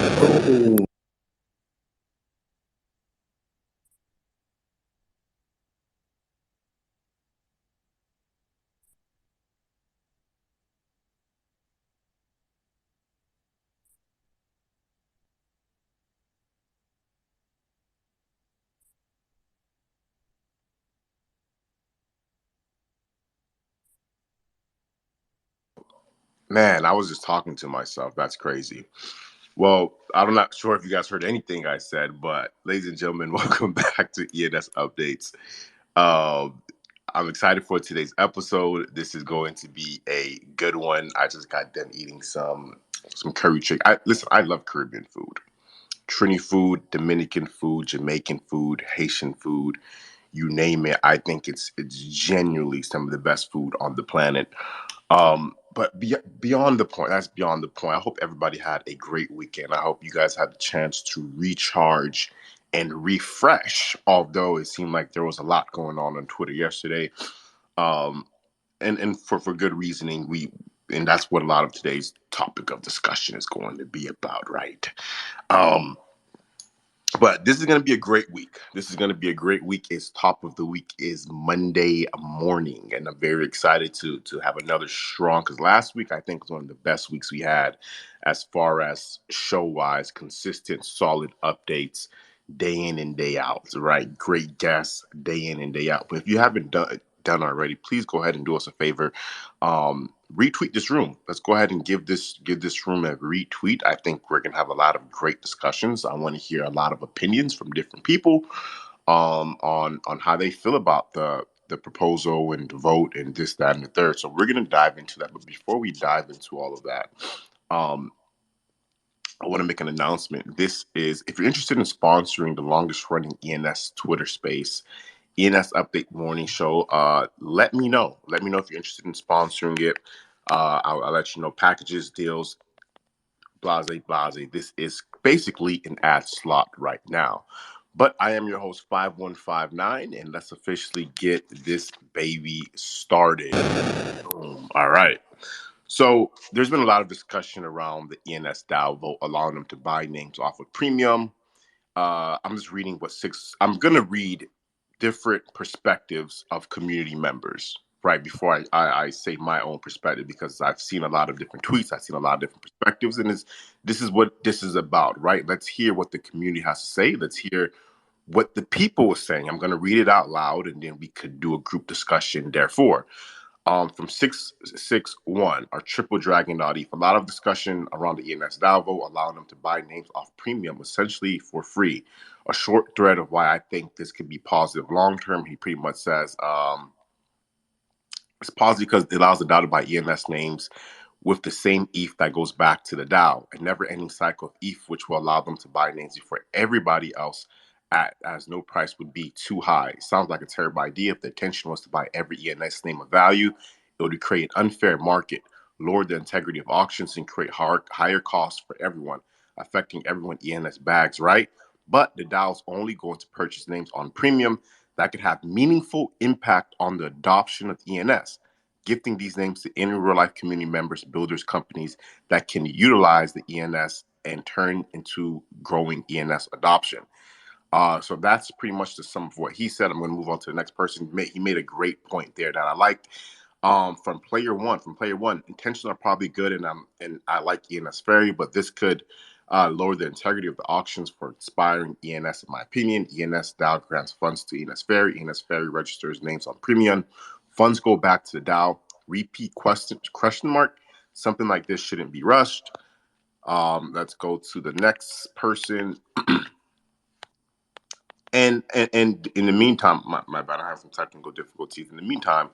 Oh, man, I was just talking to myself. That's crazy. Well, I'm not sure if you guys heard anything I said, but ladies and gentlemen, welcome back to ENS Updates. Um, I'm excited for today's episode. This is going to be a good one. I just got done eating some curry chicken. Listen, I love Caribbean food. Trini food, Dominican food, Jamaican food, Haitian food, you name it. I think it's genuinely some of the best food on the planet. Beyond the point, that's beyond the point. I hope everybody had a great weekend. I hope you guys had the chance to recharge and refresh. Although it seemed like there was a lot going on Twitter yesterday, um, and for good reasoning. And that's what a lot of today's topic of discussion is going to be about, right? Um, but this is going to be a great week. This is going to be a great week. Its top of the week is Monday morning, and I'm very excited to have another strong. Because last week I think was one of the best weeks we had, as far as show wise, consistent, solid updates, day in and day out. Right, great guests, day in and day out. But if you haven't done already, please go ahead and do us a favor. Retweet this room. Let's go ahead and give this room a retweet. I think we're gonna have a lot of great discussions. I want to hear a lot of opinions from different people on how they feel about the proposal and the vote and this, that, and the third. So we're gonna dive into that. But before we dive into all of that, um, I want to make an announcement. This is if you're interested in sponsoring the longest running ENS Twitter space, ENS Update Morning Show. Let me know. Let me know if you're interested in sponsoring it. I'll let you know packages, deals, blase, blase. This is basically an ad slot right now. But I am your host, 5159, and let's officially get this baby started. Boom. All right. So there's been a lot of discussion around the ENS DAO vote, allowing them to buy names off of premium. I'm just reading I'm going to read different perspectives of community members, right? Before I say my own perspective, because I've seen a lot of different tweets, I've seen a lot of different perspectives, and this is what this is about, right? Let's hear what the community has to say. Let's hear what the people are saying. I'm going to read it out loud, and then we could do a group discussion, therefore. From 661 or Triple Dragon.eth. A lot of discussion around the ENS Dalvo, allowing them to buy names off premium essentially for free. A short thread of why I think this could be positive long term. He pretty much says it's positive because it allows the DAO to buy ENS names with the same ETH that goes back to the DAO, a never-ending cycle of ETH, which will allow them to buy names before everybody else as no price would be too high. Sounds like a terrible idea. If the intention was to buy every ENS name of value, it would create an unfair market, lower the integrity of auctions, and create higher costs for everyone, affecting everyone ENS bags, right? But the DAO is only going to purchase names on premium that could have meaningful impact on the adoption of ENS, gifting these names to any real life community members, builders, companies that can utilize the ENS and turn into growing ENS adoption. So that's pretty much the sum of what he said. I'm going to move on to the next person. He made a great point there that I liked. From player one, intentions are probably good, and I like ENS Ferry, but this could lower the integrity of the auctions for expiring ENS. In my opinion, ENS DAO grants funds to ENS Ferry. ENS Ferry registers names on premium. Funds go back to the DAO. Repeat question mark. Something like this shouldn't be rushed. Let's go to the next person. And in the meantime, my bad, I have some technical difficulties. In the meantime,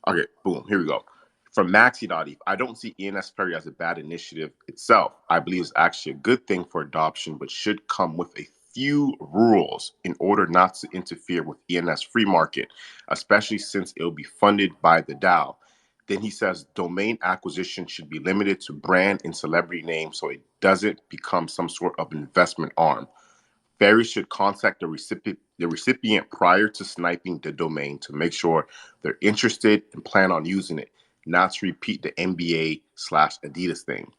okay, boom, here we go. From Maxi.eth, I don't see ENS Ferry as a bad initiative itself. I believe it's actually a good thing for adoption, but should come with a few rules in order not to interfere with ENS free market, especially since it will be funded by the DAO. Then he says domain acquisition should be limited to brand and celebrity names so it doesn't become some sort of investment arm. Ferries should contact the recipient prior to sniping the domain to make sure they're interested and plan on using it, not to repeat the NBA/Adidas thing.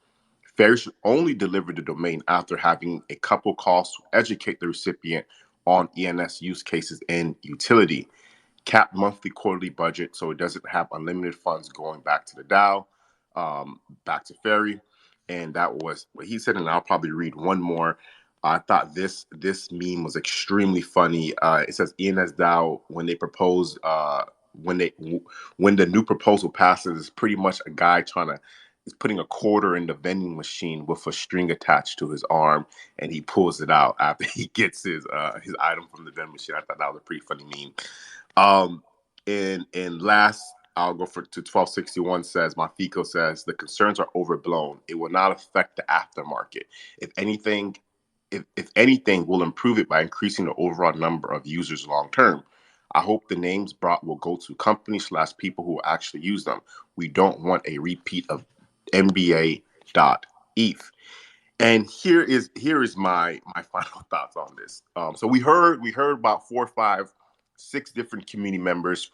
Ferry should only deliver the domain after having a couple calls to educate the recipient on ENS use cases and utility. Cap monthly, quarterly budget, so it doesn't have unlimited funds going back to the DAO, back to Ferry. And that was what he said. And I'll probably read one more. I thought this meme was extremely funny. It says ENS DAO when they propose when they when the new proposal passes is pretty much a guy trying to is putting a quarter in the vending machine with a string attached to his arm, and he pulls it out after he gets his item from the vending machine. I thought that was a pretty funny meme. And last, I'll go to 1261 says, Mafico says, the concerns are overblown. It will not affect the aftermarket. If anything, if anything, will improve it by increasing the overall number of users long term. I hope the names brought will go to companies / people who will actually use them. We don't want a repeat of NBA.eth. And here is my final thoughts on this. So we heard about 4, 5, 6 different community members.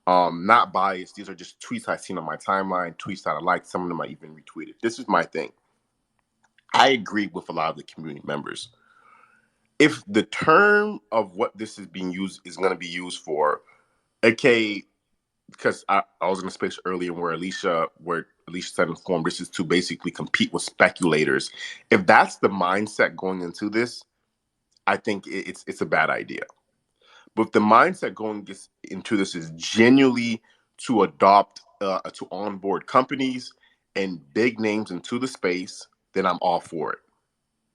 Not biased. These are just tweets I've seen on my timeline, tweets that I liked. Some of them I even retweeted. This is my thing. I agree with a lot of the community members. If the term of what this is being used is going to be used for, okay, because I was in a space earlier where Alicia said informed this is to basically compete with speculators. If that's the mindset going into this, I think it's a bad idea. But the mindset going into this is genuinely to to onboard companies and big names into the space, then I'm all for it.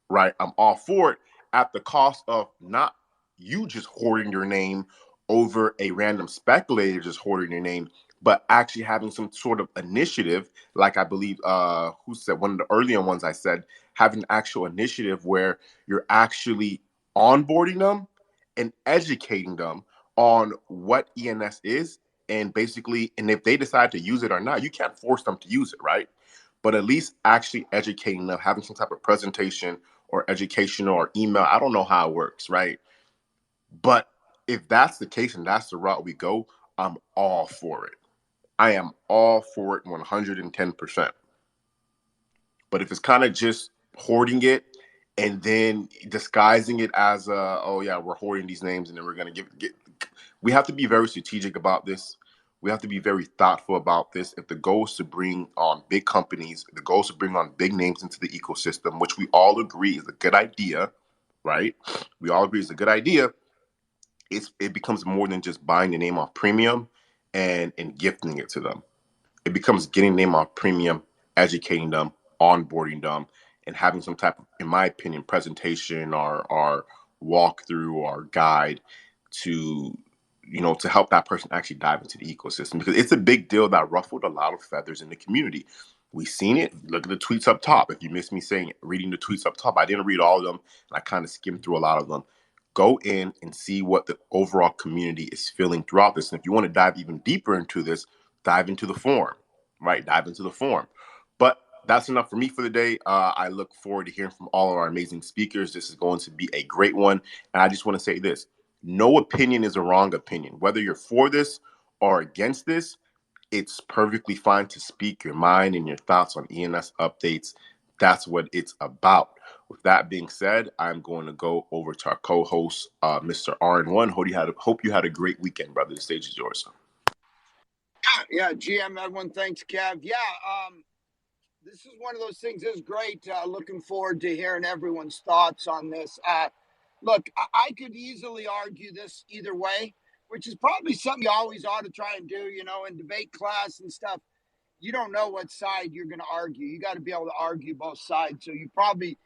Right? I'm all for it at the cost of not you just hoarding your name over a random speculator just hoarding your name, but actually having some sort of initiative, like I believe who said one of the earlier ones I said, having an actual initiative where you're actually onboarding them and educating them on what ENS is and basically, and if they decide to use it or not, you can't force them to use it, right? But at least actually educating them, having some type of presentation or educational or email. I don't know how it works, right? But if that's the case and that's the route we go, I'm all for it. I am all for it 110%. But if it's kind of just hoarding it and then disguising it as oh yeah, we're hoarding these names and then we're gonna we have to be very strategic about this. We have to be very thoughtful about this. If the goal is to bring on big companies, the goal is to bring on big names into the ecosystem, which we all agree is a good idea, right? We all agree is a good idea. It becomes more than just buying the name off premium and gifting it to them. It becomes getting them off premium, educating them, onboarding them, and having some type of, in my opinion, presentation or walkthrough or guide to to help that person actually dive into the ecosystem, because it's a big deal that ruffled a lot of feathers in the community. We've seen it. Look at the tweets up top. If you missed me saying it, reading the tweets up top, I didn't read all of them, and I kind of skimmed through a lot of them. Go in and see what the overall community is feeling throughout this. And if you want to dive even deeper into this, dive into the forum, right? Dive into the forum. But that's enough for me for the day. I look forward to hearing from all of our amazing speakers. This is going to be a great one. And I just want to say this. No opinion is a wrong opinion. Whether you're for this or against this, it's perfectly fine to speak your mind and your thoughts on ENS updates. That's what it's about. With that being said, I'm going to go over to our co-host, Mr. RN1. Hope you had a great weekend, brother. The stage is yours. Yeah, GM, everyone, thanks, Kev. Yeah, this is one of those things. This is great. Looking forward to hearing everyone's thoughts on this. Look, I could easily argue this either way, which is probably something you always ought to try and do, in debate class and stuff. You don't know what side you're going to argue. You got to be able to argue both sides. So it's probably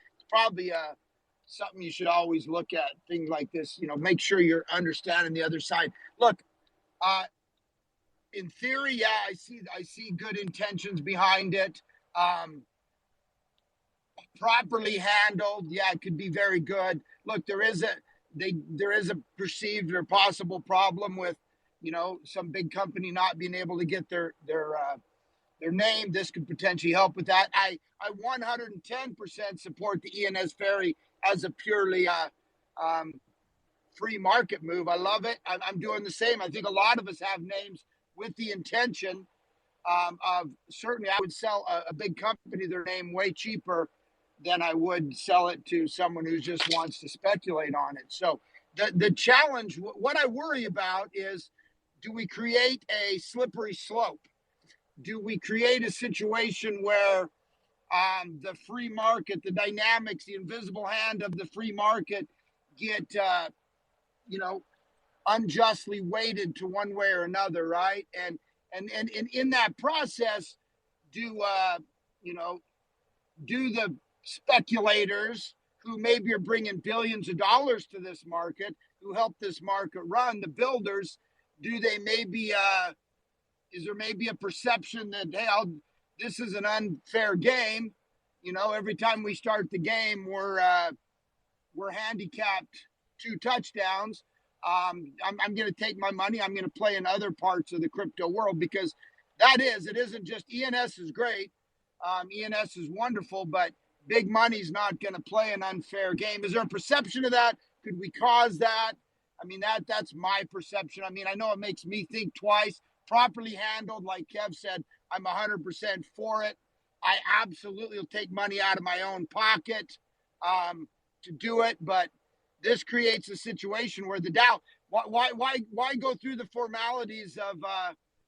something you should always look at, things like this, make sure you're understanding the other side. Look, in theory, yeah, I see good intentions behind it. Properly handled, yeah, it could be very good. Look, there is a perceived or possible problem with, some big company not being able to get their name. This could potentially help with that. I 110% support the ENS Ferry as a purely free market move. I love it. I'm doing the same. I think a lot of us have names with the intention Of certainly, I would sell a big company their name way cheaper than I would sell it to someone who just wants to speculate on it. So the challenge, what I worry about is, do we create a slippery slope? Do we create a situation where the free market, the dynamics, the invisible hand of the free market get, you know, unjustly weighted to one way or another, right? And in that process, do you know, do the speculators who maybe are bringing billions of dollars to this market, who help this market run, the builders, do they maybe is there maybe a perception that, hey, this is an unfair game? You know, every time we start the game, we're handicapped 2 touchdowns. I'm going to take my money. I'm going to play in other parts of the crypto world, because it isn't just ENS is great. ENS is wonderful, but big money's not going to play an unfair game. Is there a perception of that? Could we cause that? I mean, that's my perception. I mean, I know it makes me think twice. Properly handled, like Kev said, I'm 100% for it. I absolutely will take money out of my own pocket to do it, but this creates a situation where the Dow. Why go through the formalities of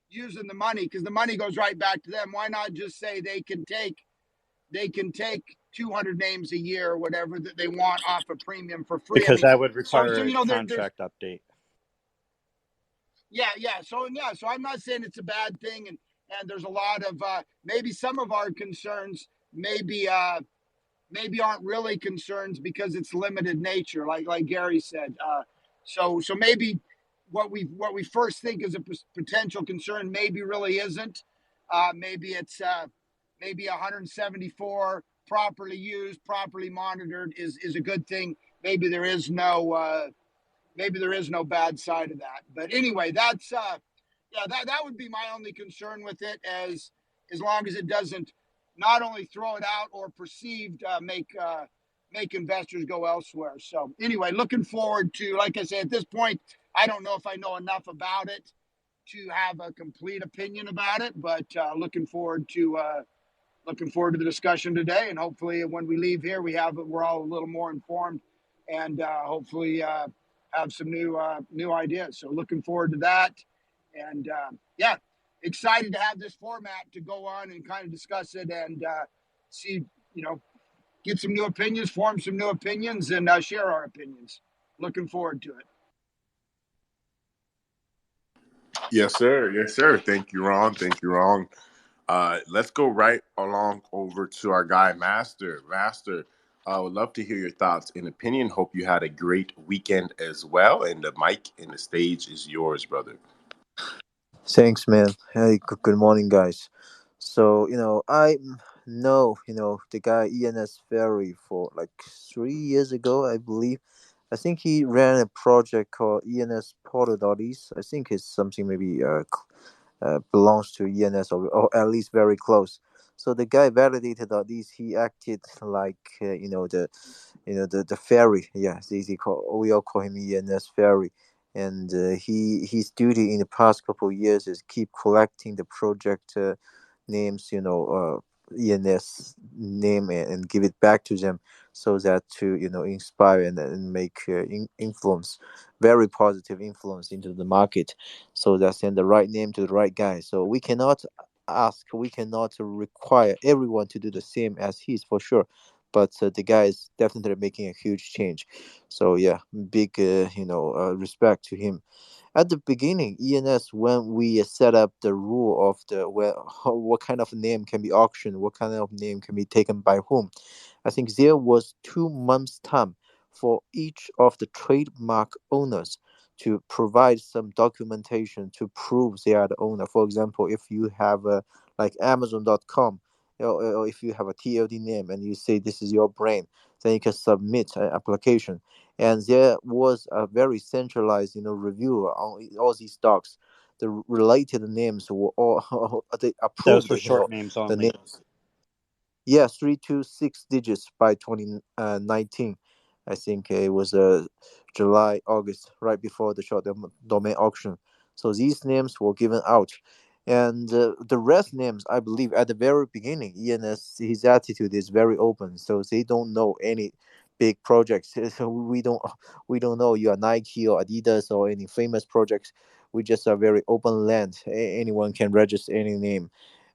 using the money? Because the money goes right back to them. Why not just say they can take 200 names a year or whatever that they want off a premium for free? I Because mean, that would so require a there's contract update. So I'm not saying it's a bad thing, and there's a lot of maybe some of our concerns maybe aren't really concerns because it's limited nature, like Gary said. So maybe what we first think is a potential concern maybe really isn't. Maybe it's maybe 174 properly used, properly monitored is a good thing. Maybe there is no bad side of that. But anyway, that's that would be my only concern with it, as long as it doesn't not only throw it out or perceived make investors go elsewhere. So anyway, looking forward to, like I say, at this point, I don't know if I know enough about it to have a complete opinion about it, but looking forward to the discussion today, and hopefully when we leave here, we're all a little more informed, and hopefully have some new ideas. So looking forward to that, and excited to have this format to go on and kind of discuss it and see, get some new opinions, form some new opinions, and share our opinions. Looking forward to it. Yes, sir. Yes, sir. Thank you, Ron. Thank you, Ron. Let's go right along over to our guy, Master. Master, I would love to hear your thoughts and opinion. Hope you had a great weekend as well. And the mic and the stage is yours, brother. Thanks, man. Hey, good morning, guys. So, I know, the guy ENS Ferry for like 3 years ago, I believe. I think he ran a project called ENS Portal.eth. I think it's something maybe belongs to ENS, or at least very close. So the guy validated that these he acted like the ferry. Yeah, we all call him ENS ferry, and his duty in the past couple of years is keep collecting the project names, ENS name, and give it back to them, so that to inspire and make influence, very positive influence into the market, so that send the right name to the right guy. So we cannot require everyone to do the same as he's, for sure, but the guy is definitely making a huge change. So yeah, big respect to him. At the beginning, ENS, when we set up the rule of what kind of name can be auctioned, what kind of name can be taken by whom, I think there was 2 months time for each of the trademark owners to provide some documentation to prove they are the owner. For example, if you have like Amazon.com, or if you have a TLD name and you say this is your brand, then you can submit an application. And there was a very centralized, review on all these stocks. The related names were all they That was approved, for short names the only. names. Yeah, 3 to 6 digits by 2019. I think it was July, August, right before the short domain auction. So these names were given out, And the rest names, I believe, at the very beginning, ENS, his attitude is very open, so they don't know any big projects. So we don't know you are Nike or Adidas or any famous projects. We just are very open land. Anyone can register any name.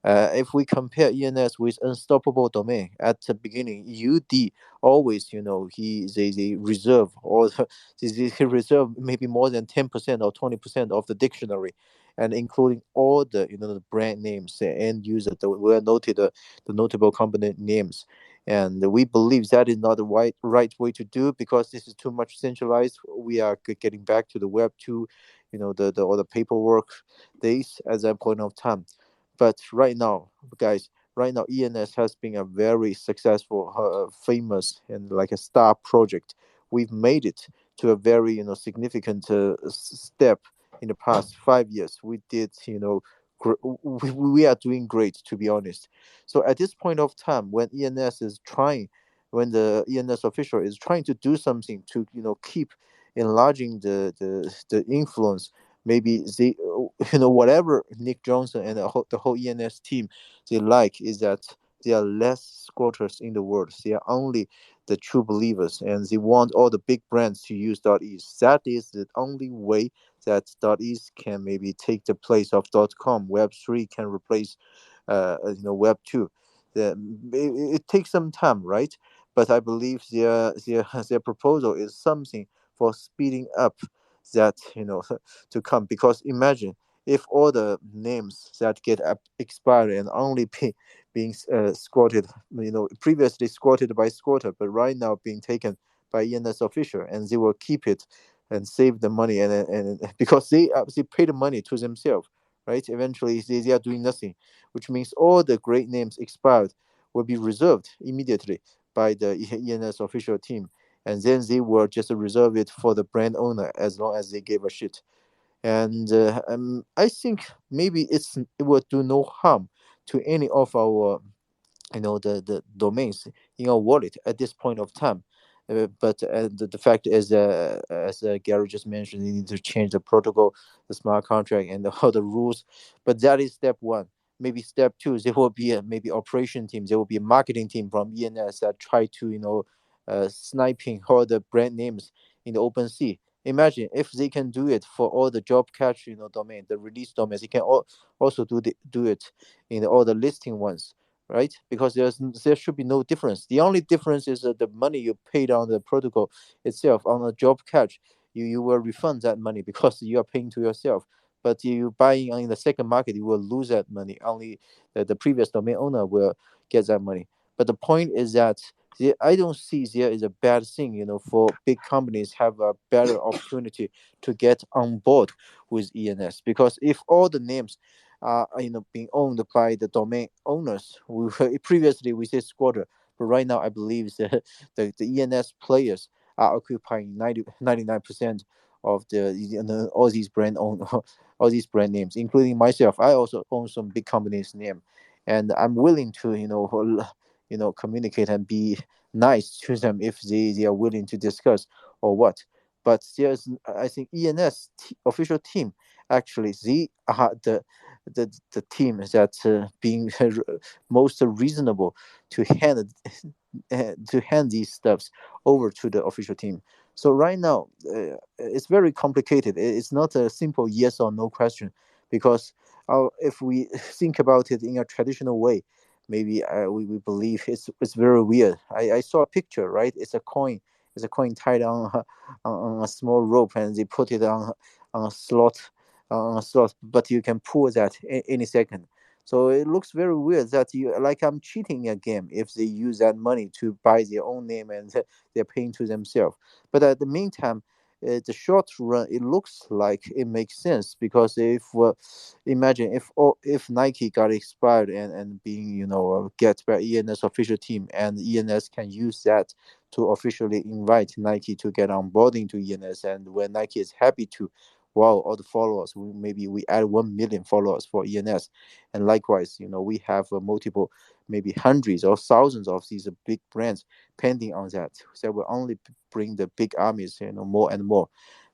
If we compare ENS with Unstoppable Domain at the beginning, UD always, they reserve, or they reserve maybe more than 10% or 20% of the dictionary, and including all the the brand names, the end user, the well noted, the notable company names. And we believe that is not the right way to do, because this is too much centralized. We are getting back to the web 2, the all the paperwork days at that point of time. But right now, guys, right now ENS has been a very successful, famous, and like a star project. We've made it to a very significant step in the past 5 years. We did, we are doing great, to be honest. So at this point of time, when ENS is trying, when the ENS official is trying to do something to keep enlarging the influence, maybe they, whatever Nick Johnson and the whole ENS team, they like is that there are less squatters in the world. They are only the true believers, and they want all the big brands to use .eth. That is the only way that .eth can maybe take the place of .com. Web3 can replace, Web2. It takes some time, right? But I believe their proposal is something for speeding up that, to come. Because imagine if all the names that get expired and only being squatted, previously squatted by squatter, but right now being taken by ENS official, and they will keep it and save the money, and because they pay the money to themselves, right? Eventually they are doing nothing, which means all the great names expired will be reserved immediately by the ENS official team, and then they will just reserve it for the brand owner as long as they give a shit. And I think maybe it will do no harm to any of our, the domains in our wallet at this point of time. But the fact is, as Gary just mentioned, you need to change the protocol, the smart contract, and all the rules. But that is step one. Maybe step two, there will be a maybe operation team, there will be a marketing team from ENS that try to, sniping all the brand names in the open sea. Imagine if they can do it for all the job catch, domain, the release domains. They can also do it in all the listing ones, right? Because there should be no difference. The only difference is the money you paid on the protocol itself on a job catch. You will refund that money because you are paying to yourself. But you buying in the second market, you will lose that money. Only the previous domain owner will get that money. But the point is that I don't see there is a bad thing, for big companies have a better opportunity to get on board with ENS. Because if all the names are, being owned by the domain owners, previously we said squatter, but right now I believe the ENS players are occupying 99% of all these all these brand names, including myself. I also own some big companies name, and I'm willing to, communicate and be nice to them if they are willing to discuss or what. But there's, I think, ENS official team, actually they are the team that being most reasonable to hand to hand these stuffs over to the official team. So right now, it's very complicated. It's not a simple yes or no question, because if we think about it in a traditional way, maybe we believe it's very weird. I saw a picture, right? It's a coin. It's a coin tied on a small rope, and they put it on a slot, but you can pull that any second. So it looks very weird that you like I'm cheating a game if they use that money to buy their own name, and they're paying to themselves. But at the meantime, the short run, it looks like it makes sense, because if imagine if Nike got expired and being get by ENS official team, and ENS can use that to officially invite Nike to get onboarding to ENS, and when Nike is happy to, wow, all the followers, maybe we add 1 million followers for ENS. And likewise, we have multiple, maybe hundreds or thousands of these big brands pending on that. That will only bring the big armies, more and more.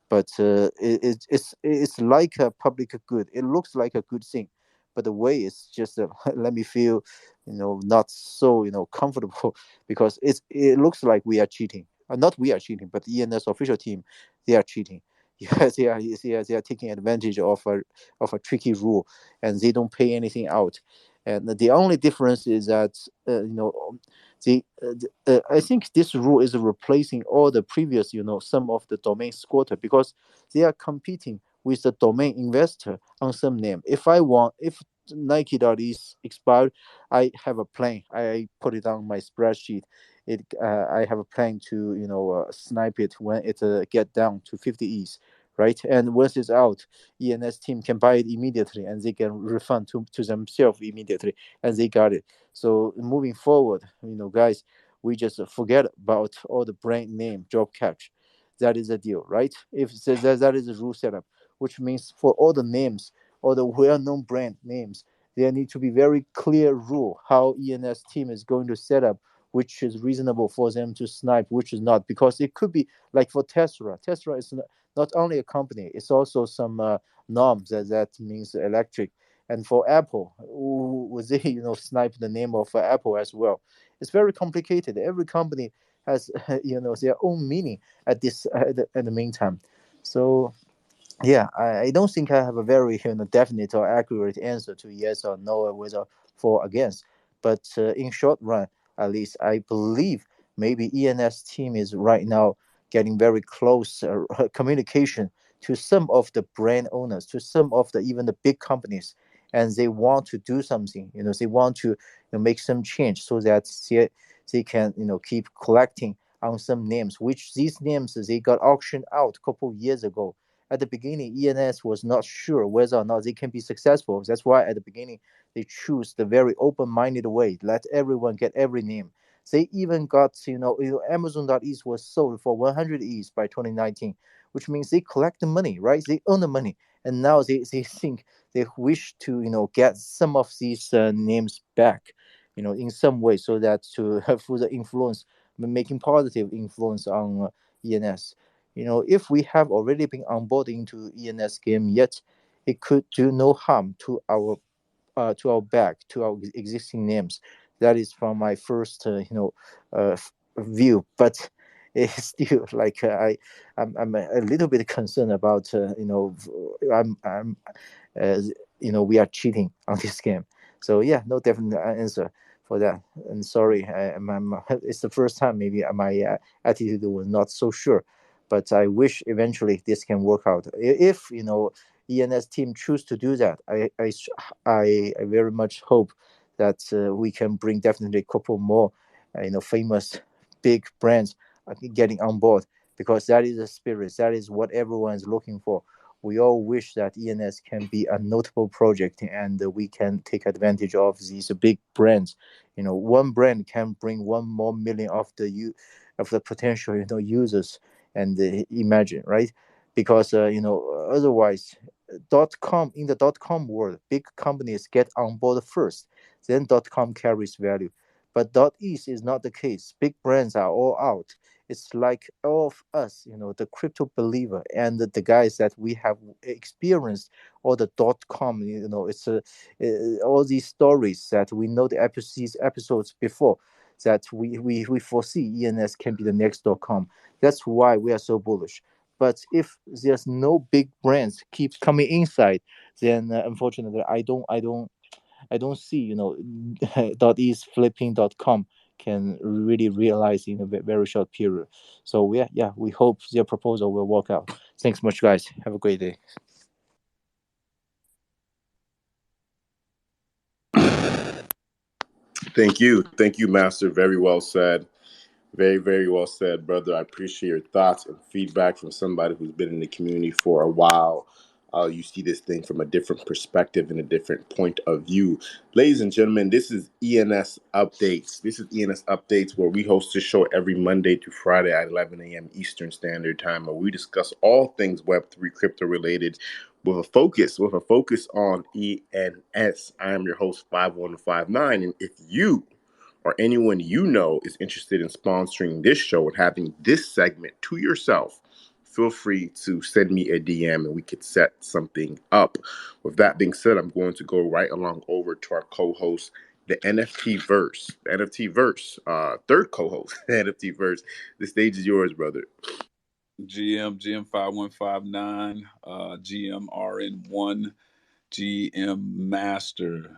But it's like a public good. It looks like a good thing, but the way is just let me feel, not so comfortable because it looks like we are cheating. Not we are cheating, but the ENS official team, they are cheating. Yes, they are taking advantage of a tricky rule, and they don't pay anything out. And the only difference is that I think this rule is replacing all the previous, some of the domain squatter, because they are competing with the domain investor on some name. If Nike.is expired, I have a plan. I put it on my spreadsheet. I have a plan to snipe it when it get down to 50 E's, right? And once it's out, ENS team can buy it immediately, and they can refund to themselves immediately, and they got it. So moving forward, guys, we just forget about all the brand name job catch. That is a deal, right? If that is a rule setup, which means for all the names, all the well-known brand names, there need to be very clear rule how ENS team is going to set up, which is reasonable for them to snipe, which is not, because it could be like for Tesla. Tesla is not only a company, it's also some norms that means electric. And for Apple, would they snipe the name of Apple as well? It's very complicated. Every company has their own meaning at the meantime. So yeah, I don't think I have a very definite or accurate answer to yes or no or whether for against. But in short run, at least I believe maybe ENS team is right now getting very close communication to some of the brand owners, to some of the even the big companies, and they want to do something. They want to make some change so that they can keep collecting on some names, which these names they got auctioned out a couple of years ago. At the beginning, ENS was not sure whether or not they can be successful. That's why at the beginning they choose the very open-minded way, let everyone get every name. They even got, Amazon.eth was sold for 100 ETH by 2019, which means they collect the money, right? They earn the money, and now they think they wish to, get some of these names back, in some way, so that to have further influence, making positive influence on ENS. If we have already been onboarded into ENS game yet, it could do no harm to our back, to our existing names. That is from my first view, but it's still like I'm a little bit concerned about I'm uh, we are cheating on this game. So yeah, no definite answer for that. And sorry, it's the first time maybe my attitude was not so sure, but I wish eventually this can work out. If ENS team choose to do that, I very much hope that we can bring definitely a couple more famous big brands getting on board, because that is the spirit, that is what everyone is looking for. We all wish that ENS can be a notable project, and we can take advantage of these big brands. One brand can bring 1 more million of the potential users, and imagine, right? Because otherwise, .com in the .com world, big companies get on board first, then .com carries value. But .eth is not the case. Big brands are all out. It's like all of us, the crypto believer and the guys that we have experienced all the .com, it's all these stories that we know these episodes before, that we foresee ENS can be the next .com. That's why we are so bullish. But if there's no big brands keep coming inside, then unfortunately, I don't see .is flipping.com can really realize in a very short period. So yeah, we hope their proposal will work out. Thanks much, guys. Have a great day. Thank you, Master. Very well said. Very, very well said, brother. I appreciate your thoughts and feedback from somebody who's been in the community for a while. You see this thing from a different perspective and a different point of view. Ladies and gentlemen, this is ENS Updates. This is ENS Updates, where we host this show every Monday to Friday at 11 a.m. Eastern Standard Time, where we discuss all things Web3 crypto related with a focus on ENS. I am your host, 5159, and if you or anyone you know is interested in sponsoring this show and having this segment to yourself, feel free to send me a DM and we could set something up. With that being said, I'm going to go right along over to our co-host, the NFT Verse. The NFT Verse, third co-host, the NFT Verse. The stage is yours, brother. GM 5159, GMRN1, GM Master.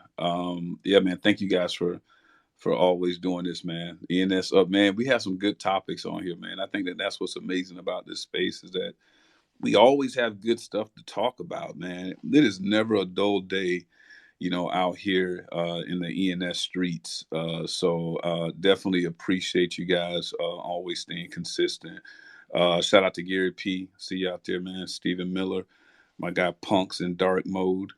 Yeah, man. Thank you guys for always doing this, man. ENS up, man. We have some good topics on here, man. I think that that's what's amazing about this space is that we always have good stuff to talk about, man. It is never a dull day, out here in the ENS streets. So definitely appreciate you guys always staying consistent. Shout out to Gary P. See you out there, man. Stephen Miller, my guy Punks in dark mode.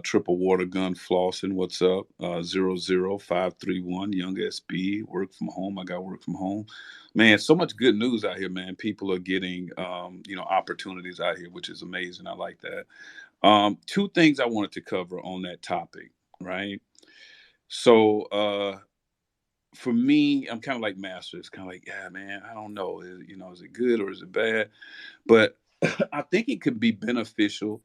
Triple water gun flossing. What's up? 00531 Young SB. Work from home. I got work from home. Man, so much good news out here, man. People are getting opportunities out here, which is amazing. I like that. Two things I wanted to cover on that topic, right? So for me, I'm kind of like Master. It's kind of like, yeah, man, I don't know. Is it good or is it bad? But I think it could be beneficial,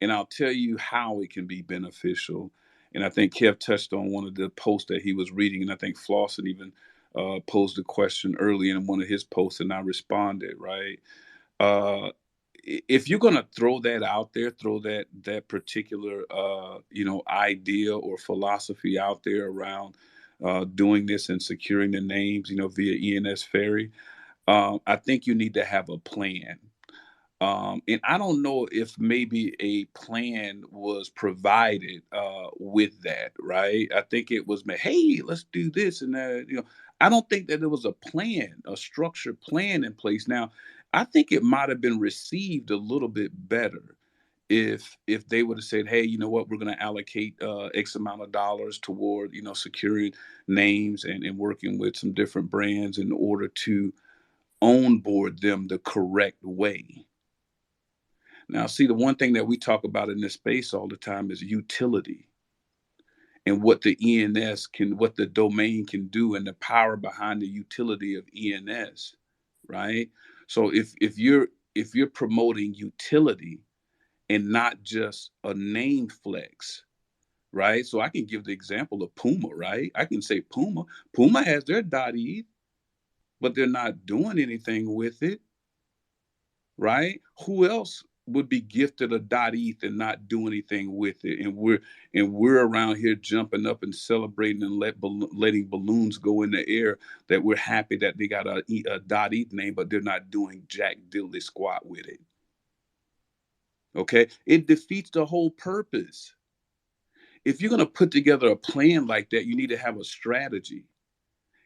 and I'll tell you how it can be beneficial. And I think Kev touched on one of the posts that he was reading, and I think Flossin even posed a question early in one of his posts, and I responded, right? Uh, if you're gonna throw that out there, throw that particular idea or philosophy out there around doing this and securing the names, via ENS Ferry, I think you need to have a plan. And I don't know if maybe a plan was provided with that, right? I think it was, hey, let's do this and that. I don't think that there was a plan, a structured plan in place. Now, I think it might have been received a little bit better if they would have said, hey, you know what, we're going to allocate X amount of dollars toward securing names and working with some different brands in order to onboard them the correct way. Now, see, the one thing that we talk about in this space all the time is utility and what the ENS can, what the domain can do, and the power behind the utility of ENS, right? So if you're promoting utility and not just a name flex, right? So I can give the example of Puma, right? I can say Puma has their .eth, but they're not doing anything with it, right? Who else would be gifted a .eth and not do anything with it? And we're around here jumping up and celebrating and letting balloons go in the air that we're happy that they got a .eth name, but they're not doing jack diddly squat with it. Okay, it defeats the whole purpose. If you're going to put together a plan like that, you need to have a strategy.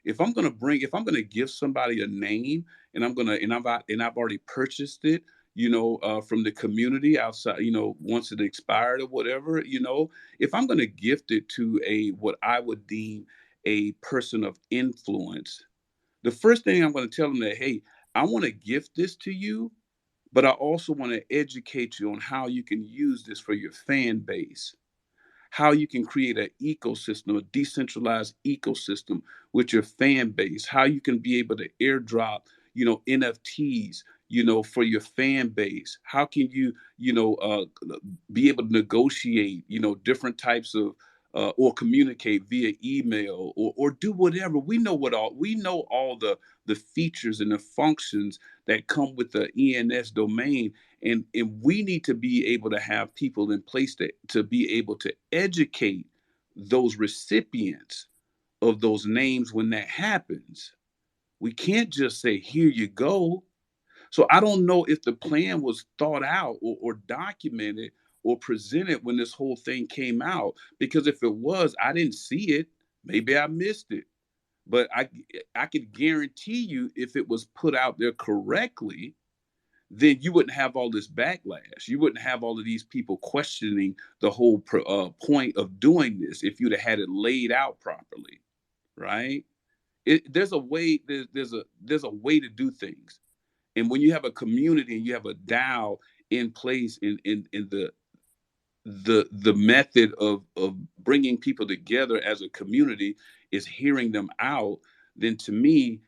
If I'm going to give somebody a name and I've already purchased it, from the community outside, once it expired or whatever, if I'm going to gift it to a what I would deem a person of influence, the first thing I'm going to tell them that, hey, I want to gift this to you, but I also want to educate you on how you can use this for your fan base, how you can create an ecosystem, a decentralized ecosystem with your fan base, how you can be able to airdrop, NFTs, for your fan base. How can you, be able to negotiate, different types of or communicate via email or do whatever. We know all the features and the functions that come with the ENS domain, and we need to be able to have people in place to be able to educate those recipients of those names when that happens. We can't just say, here you go. So I don't know if the plan was thought out or documented or presented when this whole thing came out, because if it was, I didn't see it. Maybe I missed it. But I could guarantee you, if it was put out there correctly, then you wouldn't have all this backlash. You wouldn't have all of these people questioning the whole point of doing this if you'd have had it laid out properly, right? There's a way. There's a way to do things, and when you have a community and you have a DAO in place in the method of bringing people together as a community is hearing them out, then to me,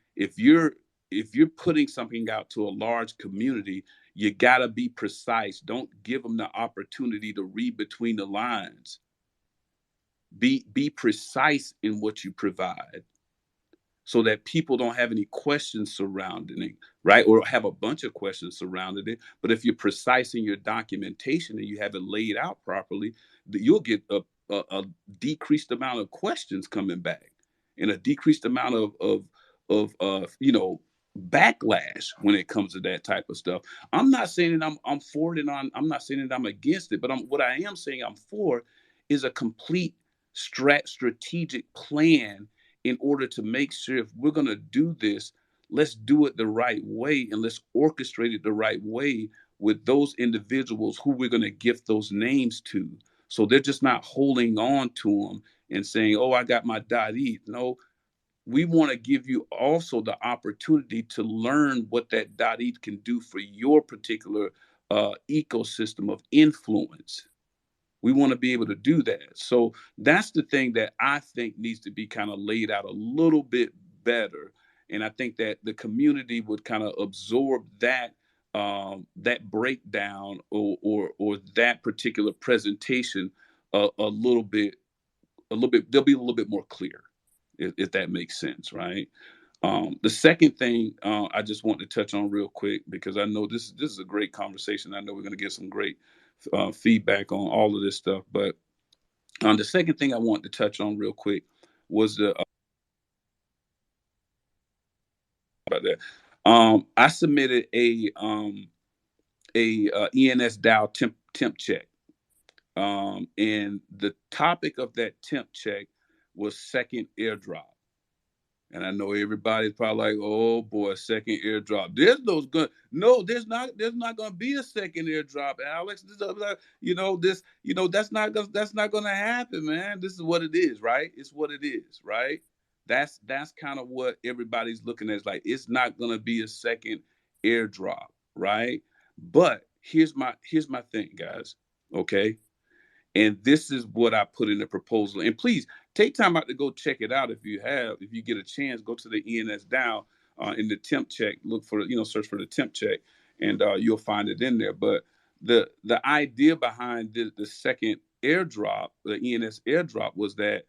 if you're putting something out to a large community, you got to be precise. Don't give them the opportunity to read between the lines. Be precise in what you provide, so that people don't have any questions surrounding it, right? Or have a bunch of questions surrounding it. But if you're precise in your documentation and you have it laid out properly, you'll get a decreased amount of questions coming back, and a decreased amount of backlash when it comes to that type of stuff. I'm not saying that I'm for it, and I'm not saying that I'm against it, but what I am saying I'm for is a complete strategic plan, in order to make sure if we're going to do this, let's do it the right way, and let's orchestrate it the right way with those individuals who we're going to gift those names to. So they're just not holding on to them and saying, oh, I got my .eth. No, we want to give you also the opportunity to learn what that .eth can do for your particular ecosystem of influence. We want to be able to do that. So that's the thing that I think needs to be kind of laid out a little bit better. And I think that the community would kind of absorb that breakdown, or that particular presentation a little bit, they'll be a little bit more clear, if that makes sense, right? The second thing I just want to touch on real quick, because I know this is a great conversation. I know we're going to get some great feedback on all of this stuff. But the second thing I want to touch on real quick was the about that. I submitted a ENS DAO temp check, and the topic of that temp check was second airdrop. And I know everybody's probably like, "Oh boy, second airdrop." There's those good. No, there's not. There's not going to be a second airdrop, Alex. That's not going to happen, man. This is what it is, right? It's what it is, right? That's kind of what everybody's looking at. It's like, it's not going to be a second airdrop, right? But here's my thing, guys. Okay, and this is what I put in the proposal. And please take time out to go check it out if you get a chance. Go to the ENS down in the temp check. Look for search for the temp check, and you'll find it in there. But the idea behind the second airdrop, the ENS airdrop, was that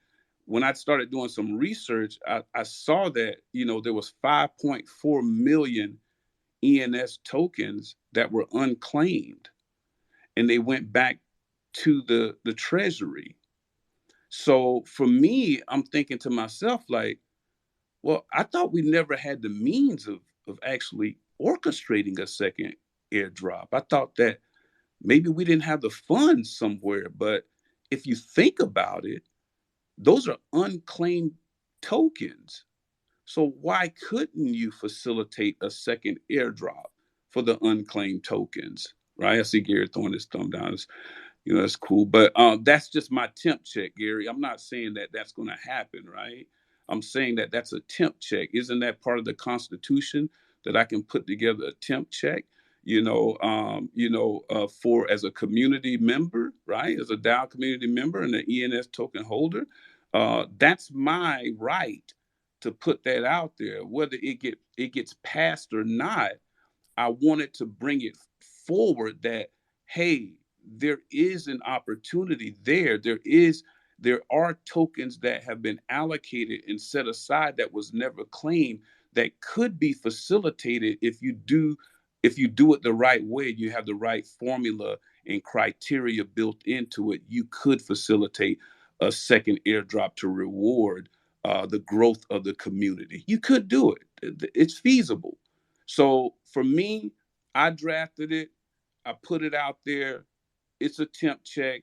when I started doing some research, I saw that there was 5.4 million ENS tokens that were unclaimed, and they went back to the treasury. So for me, I'm thinking to myself, like, well, I thought we never had the means of actually orchestrating a second airdrop. I thought that maybe we didn't have the funds somewhere. But if you think about it, those are unclaimed tokens. So why couldn't you facilitate a second airdrop for the unclaimed tokens? Right? I see Gary throwing his thumb down. That's cool. But that's just my temp check, Gary. I'm not saying that that's going to happen, right? I'm saying that that's a temp check. Isn't that part of the Constitution, that I can put together a temp check? For, as a community member, right? As a DAO community member and an ENS token holder, that's my right to put that out there. Whether it gets passed or not, I wanted to bring it forward that, hey, there is an opportunity there. There are tokens that have been allocated and set aside that was never claimed, that could be facilitated if you do it the right way. You have the right formula and criteria built into it. You could facilitate a second airdrop to reward the growth of the community. You could do it. It's feasible. So for me, I drafted it. I put it out there. It's a temp check.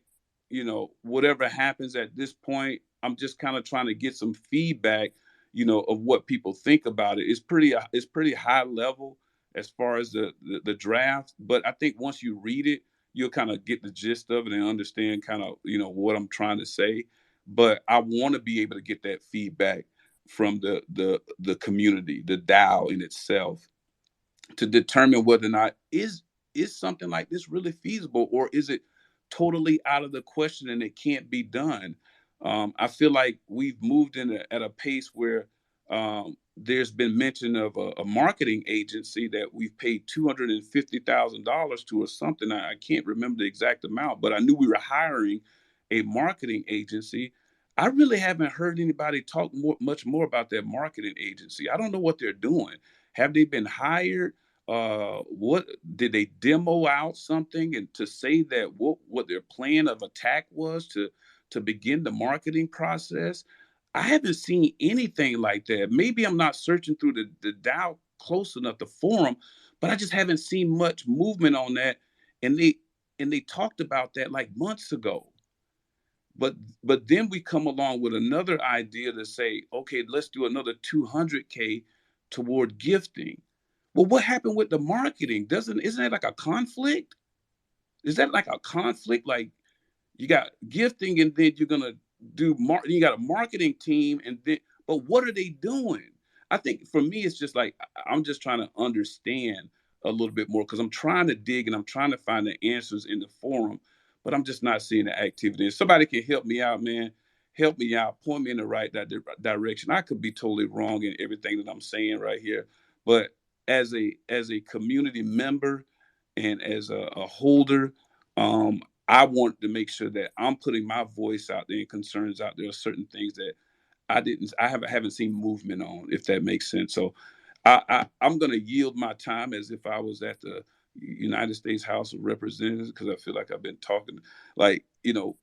Whatever happens at this point, I'm just kind of trying to get some feedback, of what people think about it. It's pretty high level as far as the draft, but I think once you read it, you'll kind of get the gist of it and understand kind of what I'm trying to say. But I want to be able to get that feedback from the community, the DAO in itself, to determine whether or not is something like this really feasible, or is it totally out of the question and it can't be done. I feel like we've moved at a pace where there's been mention of a marketing agency that we've paid $250,000 to or something. I can't remember the exact amount, but I knew we were hiring a marketing agency. I really haven't heard anybody talk much more about that marketing agency. I don't know what they're doing. Have they been hired? What did they demo out something and to say that what their plan of attack was to begin the marketing process? I haven't seen anything like that. Maybe I'm not searching through the dial close enough, the forum, but I just haven't seen much movement on that. And they talked about that like months ago. But but then we come along with another idea to say, okay, let's do another 200K toward gifting. Well, what happened with the marketing? Doesn't isn't that like a conflict? Is that like a conflict? Like you got gifting and then you're gonna you got a marketing team and then but what are they doing? I think for me it's just like I'm just trying to understand a little bit more because I'm trying to dig and I'm trying to find the answers in the forum, but I'm just not seeing the activity. If somebody can help me out, man, help me out, point me in the right direction. I could be totally wrong in everything that I'm saying right here, but as a community member and as a holder, um, I want to make sure that I'm putting my voice out there and concerns out there. Are certain things that I haven't seen movement on, if that makes sense. So I'm going to yield my time as if I was at the United States House of Representatives because I feel like I've been talking like,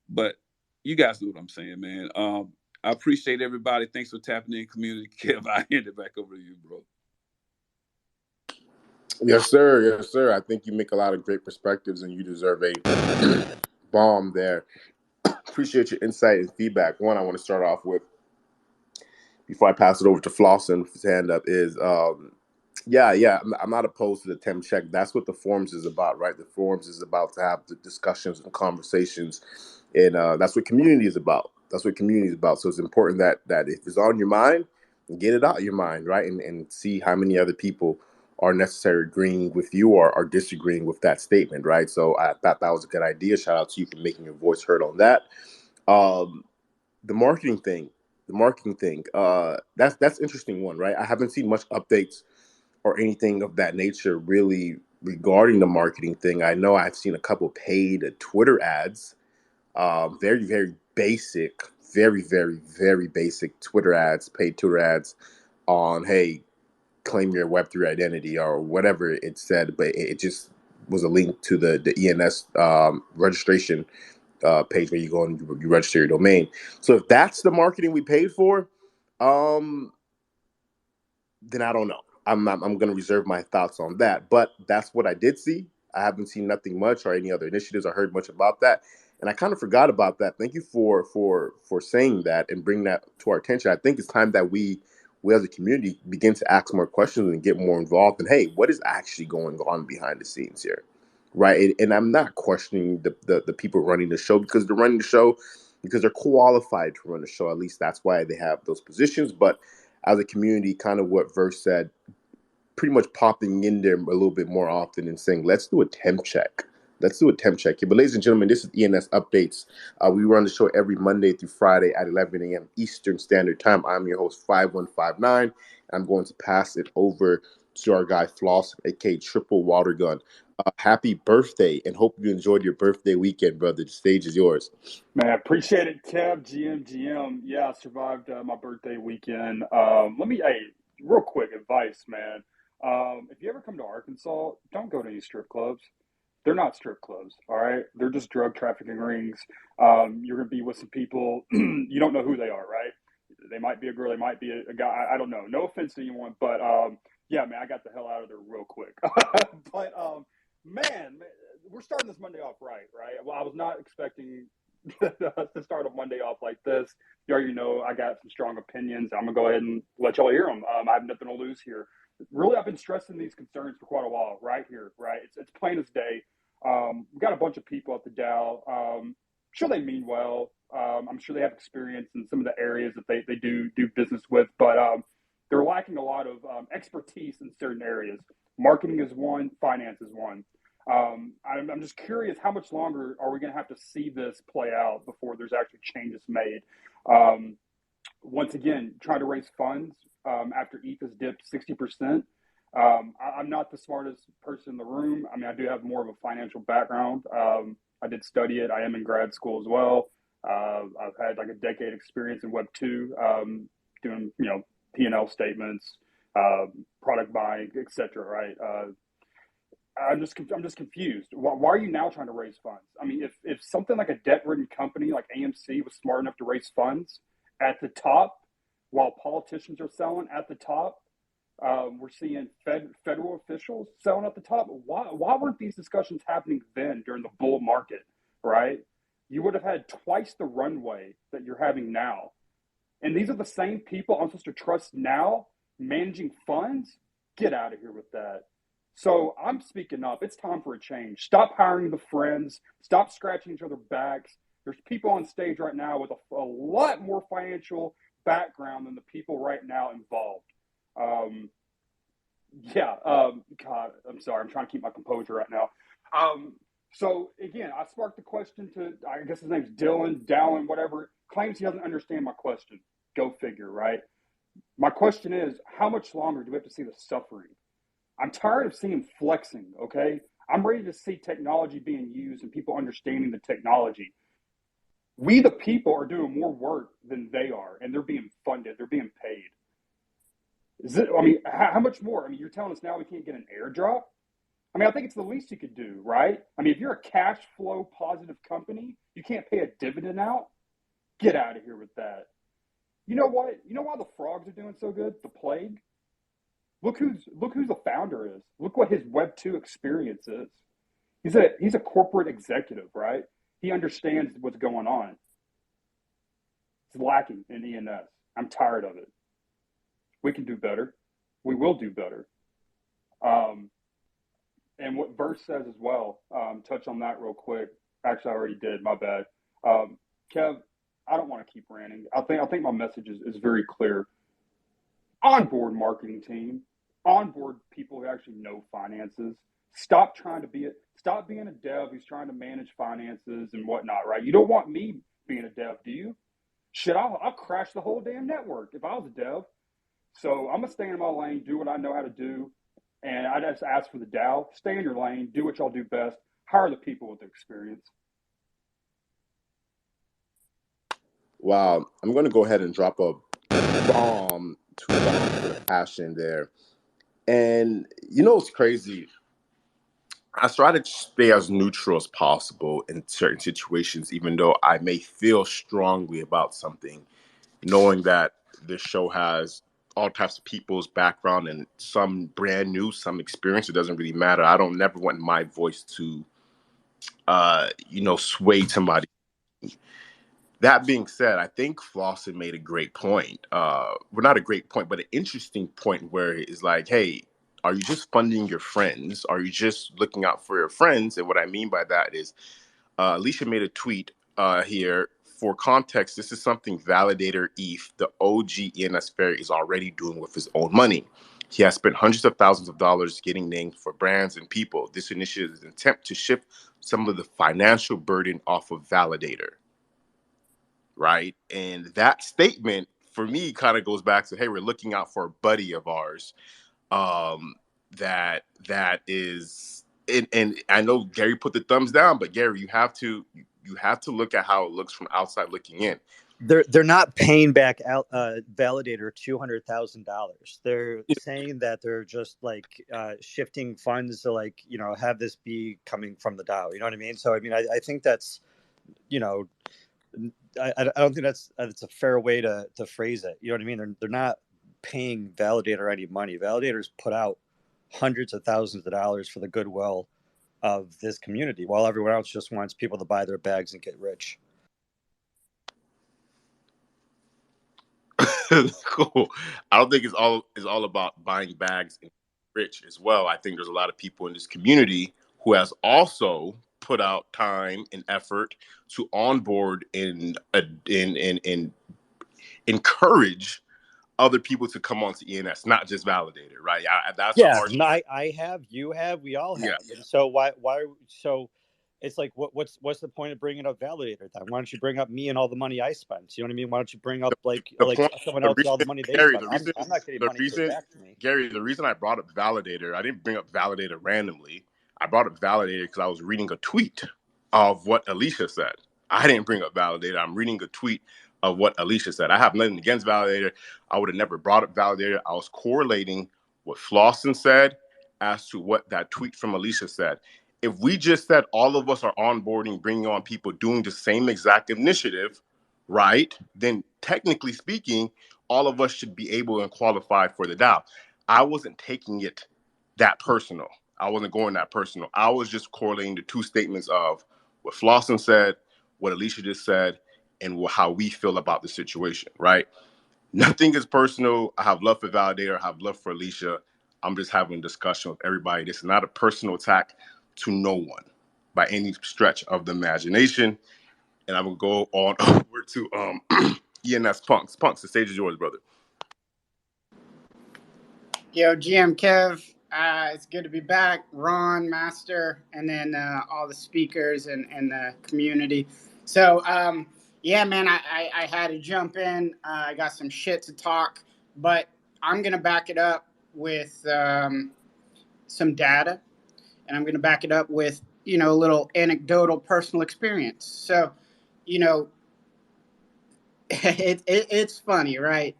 but you guys know what I'm saying, man. I appreciate everybody. Thanks for tapping in, community. Kev, I hand it back over to you, bro. Yes, sir. Yes, sir. I think you make a lot of great perspectives, and you deserve a bomb there. Appreciate your insight and feedback. One, I want to start off with before I pass it over to Flossin with his hand up is, yeah, I'm not opposed to the temp check. That's what the forums is about, right? The forums is about to have the discussions and conversations, and that's what community is about. That's what community is about. So it's important that if it's on your mind, get it out of your mind, right? And see how many other people are necessarily agreeing with you or are disagreeing with that statement, right? So I thought that was a good idea. Shout out to you for making your voice heard on that. Um, the marketing thing, that's interesting one, right? I haven't seen much updates or anything of that nature really regarding the marketing thing. I know I've seen a couple paid Twitter ads, very, very basic, very, very, very basic Twitter ads, paid Twitter ads on, hey, claim your Web3 identity or whatever it said, but it just was a link to the ENS registration page where you go and you register your domain. So if that's the marketing we paid for, um, then I don't know. I'm going to reserve my thoughts on that. But that's what I did see. I haven't seen nothing much or any other initiatives or heard much about that. And I kind of forgot about that. Thank you for saying that and bring that to our attention. I think it's time that we as a community begin to ask more questions and get more involved. And hey, what is actually going on behind the scenes here, right? And I'm not questioning the people running the show because they're running the show because they're qualified to run the show. At least that's why they have those positions. But as a community, kind of what Verse said, pretty much popping in there a little bit more often and saying, let's do a temp check. Let's do a temp check here. But ladies and gentlemen, this is ENS Updates. We run the show every Monday through Friday at 11 a.m. Eastern Standard Time. I'm your host, 5159. I'm going to pass it over to our guy, Floss, aka Triple Water Gun. Happy birthday, and hope you enjoyed your birthday weekend, brother. The stage is yours. Man, I appreciate it, Kev, GM. Yeah, I survived my birthday weekend. Hey, real quick advice, man. If you ever come to Arkansas, don't go to any strip clubs. They're not strip clubs, all right? They're just drug trafficking rings. You're going to be with some people. You don't know who they are, right? They might be a girl, they might be a guy. I don't know. No offense to anyone, but yeah, man, I got the hell out of there real quick. But man, we're starting this Monday off right? Well, I was not expecting to start a Monday off like this. You already know I got some strong opinions. I'm gonna go ahead and let y'all hear them. I have nothing to lose here. Really, I've been stressing these concerns for quite a while. Right here, right? It's plain as day. We got a bunch of people at the Dow. I'm sure they mean well. I'm sure they have experience in some of the areas that they do business with, but they're lacking a lot of expertise in certain areas. Marketing is one, finance is one. I'm just curious, how much longer are we going to have to see this play out before there's actually changes made? Once again, trying to raise funds after ETH has dipped 60%. I'm not the smartest person in the room. I mean, I do have more of a financial background. I did study it. I am in grad school as well. I've had like a decade experience in Web 2, doing, P&L statements, product buying, etc. Right? I'm just confused. Why are you now trying to raise funds? I mean, if something like a debt-ridden company like AMC was smart enough to raise funds at the top, while politicians are selling at the top, we're seeing federal officials selling at the top. Why weren't these discussions happening then during the bull market? Right? You would have had twice the runway that you're having now. And these are the same people I'm supposed to trust now managing funds? Get out of here with that. So I'm speaking up. It's time for a change. Stop hiring the friends. Stop scratching each other's backs. There's people on stage right now with a lot more financial background than the people right now involved. God, I'm sorry. I'm trying to keep my composure right now. So again, I sparked the question to, I guess his name's Dallin, whatever, claims he doesn't understand my question. Go figure, right? My question is, how much longer do we have to see the suffering? I'm tired of seeing flexing, okay? I'm ready to see technology being used and people understanding the technology. We, the people, are doing more work than they are, and they're being funded, they're being paid. How much more? I mean, you're telling us now we can't get an airdrop? I mean, I think it's the least you could do, right? I mean, if you're a cash flow positive company, you can't pay a dividend out? Get out of here with that. You know what? You know why the frogs are doing so good? The plague? Look who the founder is. Look what his Web 2 experience is. He's a corporate executive, right? He understands what's going on. It's lacking in ENS. I'm tired of it. We can do better. We will do better. And what verse says as well, touch on that real quick. Actually, I already did. My bad. Kev, I don't want to keep ranting. I think my message is very clear. Onboard marketing team, onboard people who actually know finances. Stop being a dev who's trying to manage finances and whatnot, right? You don't want me being a dev, do you? Shit, I'll crash the whole damn network if I was a dev. So I'm gonna stay in my lane, do what I know how to do, and I just ask for the DAO. Stay in your lane, do what y'all do best. Hire the people with the experience. Wow, I'm going to go ahead and drop a bomb, two bombs for the passion there. And it's crazy. I try to stay as neutral as possible in certain situations, even though I may feel strongly about something, knowing that this show has all types of people's background and some brand new, some experience. It doesn't really matter. I don't never want my voice to, sway somebody. That being said, I think Flossin made a great point. Well, not a great point, but an interesting point where it's like, hey, are you just funding your friends? Are you just looking out for your friends? And what I mean by that is, Alicia made a tweet here. For context, this is something Validator ETH, the OG ENS Ferry, is already doing with his own money. He has spent hundreds of thousands of dollars getting names for brands and people. This initiative is an attempt to shift some of the financial burden off of Validator. Right. And that statement for me kind of goes back to, hey, we're looking out for a buddy of ours. That is, and I know Gary put the thumbs down, but Gary, you have to look at how it looks from outside looking in. They're not paying back Validator $200,000. They're saying that they're just like shifting funds to have this be coming from the DAO. You know what I mean? So I mean, I think that's I don't think that's a fair way to phrase it. You know what I mean? They're not paying Validator any money. Validator's put out hundreds of thousands of dollars for the goodwill of this community, while everyone else just wants people to buy their bags and get rich. Cool. I don't think it's all about buying bags and rich as well. I think there's a lot of people in this community who has also put out time and effort to onboard and encourage other people to come onto ENS, not just Validator, right? That's I have, you have, we all have. Yeah. And so why so it's like what's the point of bringing up validator then? Why don't you bring up me and all the money I spent? You know what I mean? Why don't you bring up like The point, someone the else all the reason, money they Gary, spent? I'm not getting money paid back to me. Gary, the reason I brought up validator, I didn't bring up validator randomly. I brought up validator because I was reading a tweet of what Alicia said. I didn't bring up validator. I'm reading a tweet of what Alicia said. I have nothing against validator. I would have never brought up validator. I was correlating what Flossin said as to what that tweet from Alicia said. If we just said all of us are onboarding, bringing on people doing the same exact initiative, right? Then technically speaking, all of us should be able and qualify for the DAO. I wasn't taking it that personal. I wasn't going that personal. I was just correlating the two statements of what Flossin said, what Alicia just said, and how we feel about the situation, right? Nothing is personal. I have love for Validator. I have love for Alicia. I'm just having a discussion with everybody. This is not a personal attack to no one by any stretch of the imagination. And I'm going to go on over to ENS Punks. Punks, the stage is yours, brother. Yo, GM Kev, it's good to be back. Ron, Master, and then all the speakers and the community. So, yeah, man, I had to jump in. I got some shit to talk, but I'm going to back it up with some data, and I'm going to back it up with, a little anecdotal personal experience. So, you know, it's funny, right?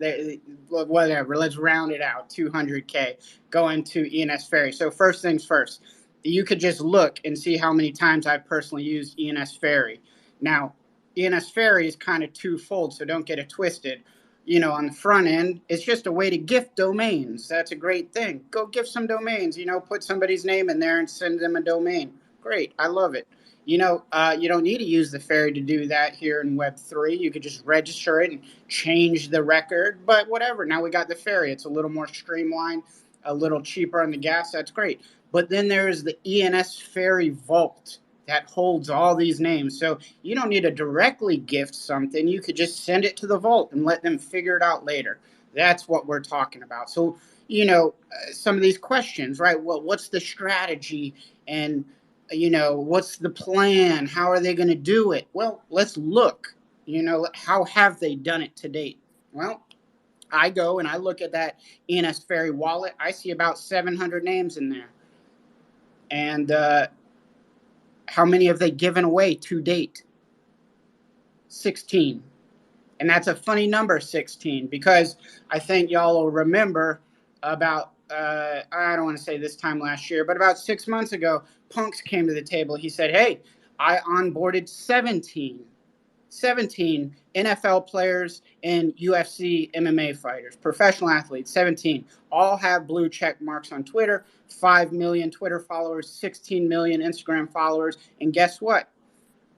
Whatever. Let's round it out. 200K going to ENS Ferry. So first things first, you could just look and see how many times I've personally used ENS Ferry. Now, ENS Ferry is kind of twofold, so don't get it twisted. On the front end, it's just a way to gift domains. That's a great thing. Go gift some domains. Put somebody's name in there and send them a domain. Great. I love it. You don't need to use the ferry to do that here in Web3. You could just register it and change the record, but whatever. Now we got the ferry. It's a little more streamlined, a little cheaper on the gas. That's great. But then there is the ENS Ferry Vault that holds all these names. So you don't need to directly gift something. You could just send it to the vault and let them figure it out later. That's what we're talking about. So, some of these questions, right? Well, what's the strategy? And what's the plan? How are they going to do it? Well, let's look. How have they done it to date? Well, I go and I look at that ENS Ferry wallet. I see about 700 names in there. And how many have they given away to date? 16. And that's a funny number, 16, because I think y'all will remember about, I don't want to say this time last year, but about 6 months ago, Punks came to the table. He said, hey, I onboarded 17 NFL players and UFC MMA fighters, professional athletes, 17. All have blue check marks on Twitter, 5 million Twitter followers, 16 million Instagram followers. And guess what?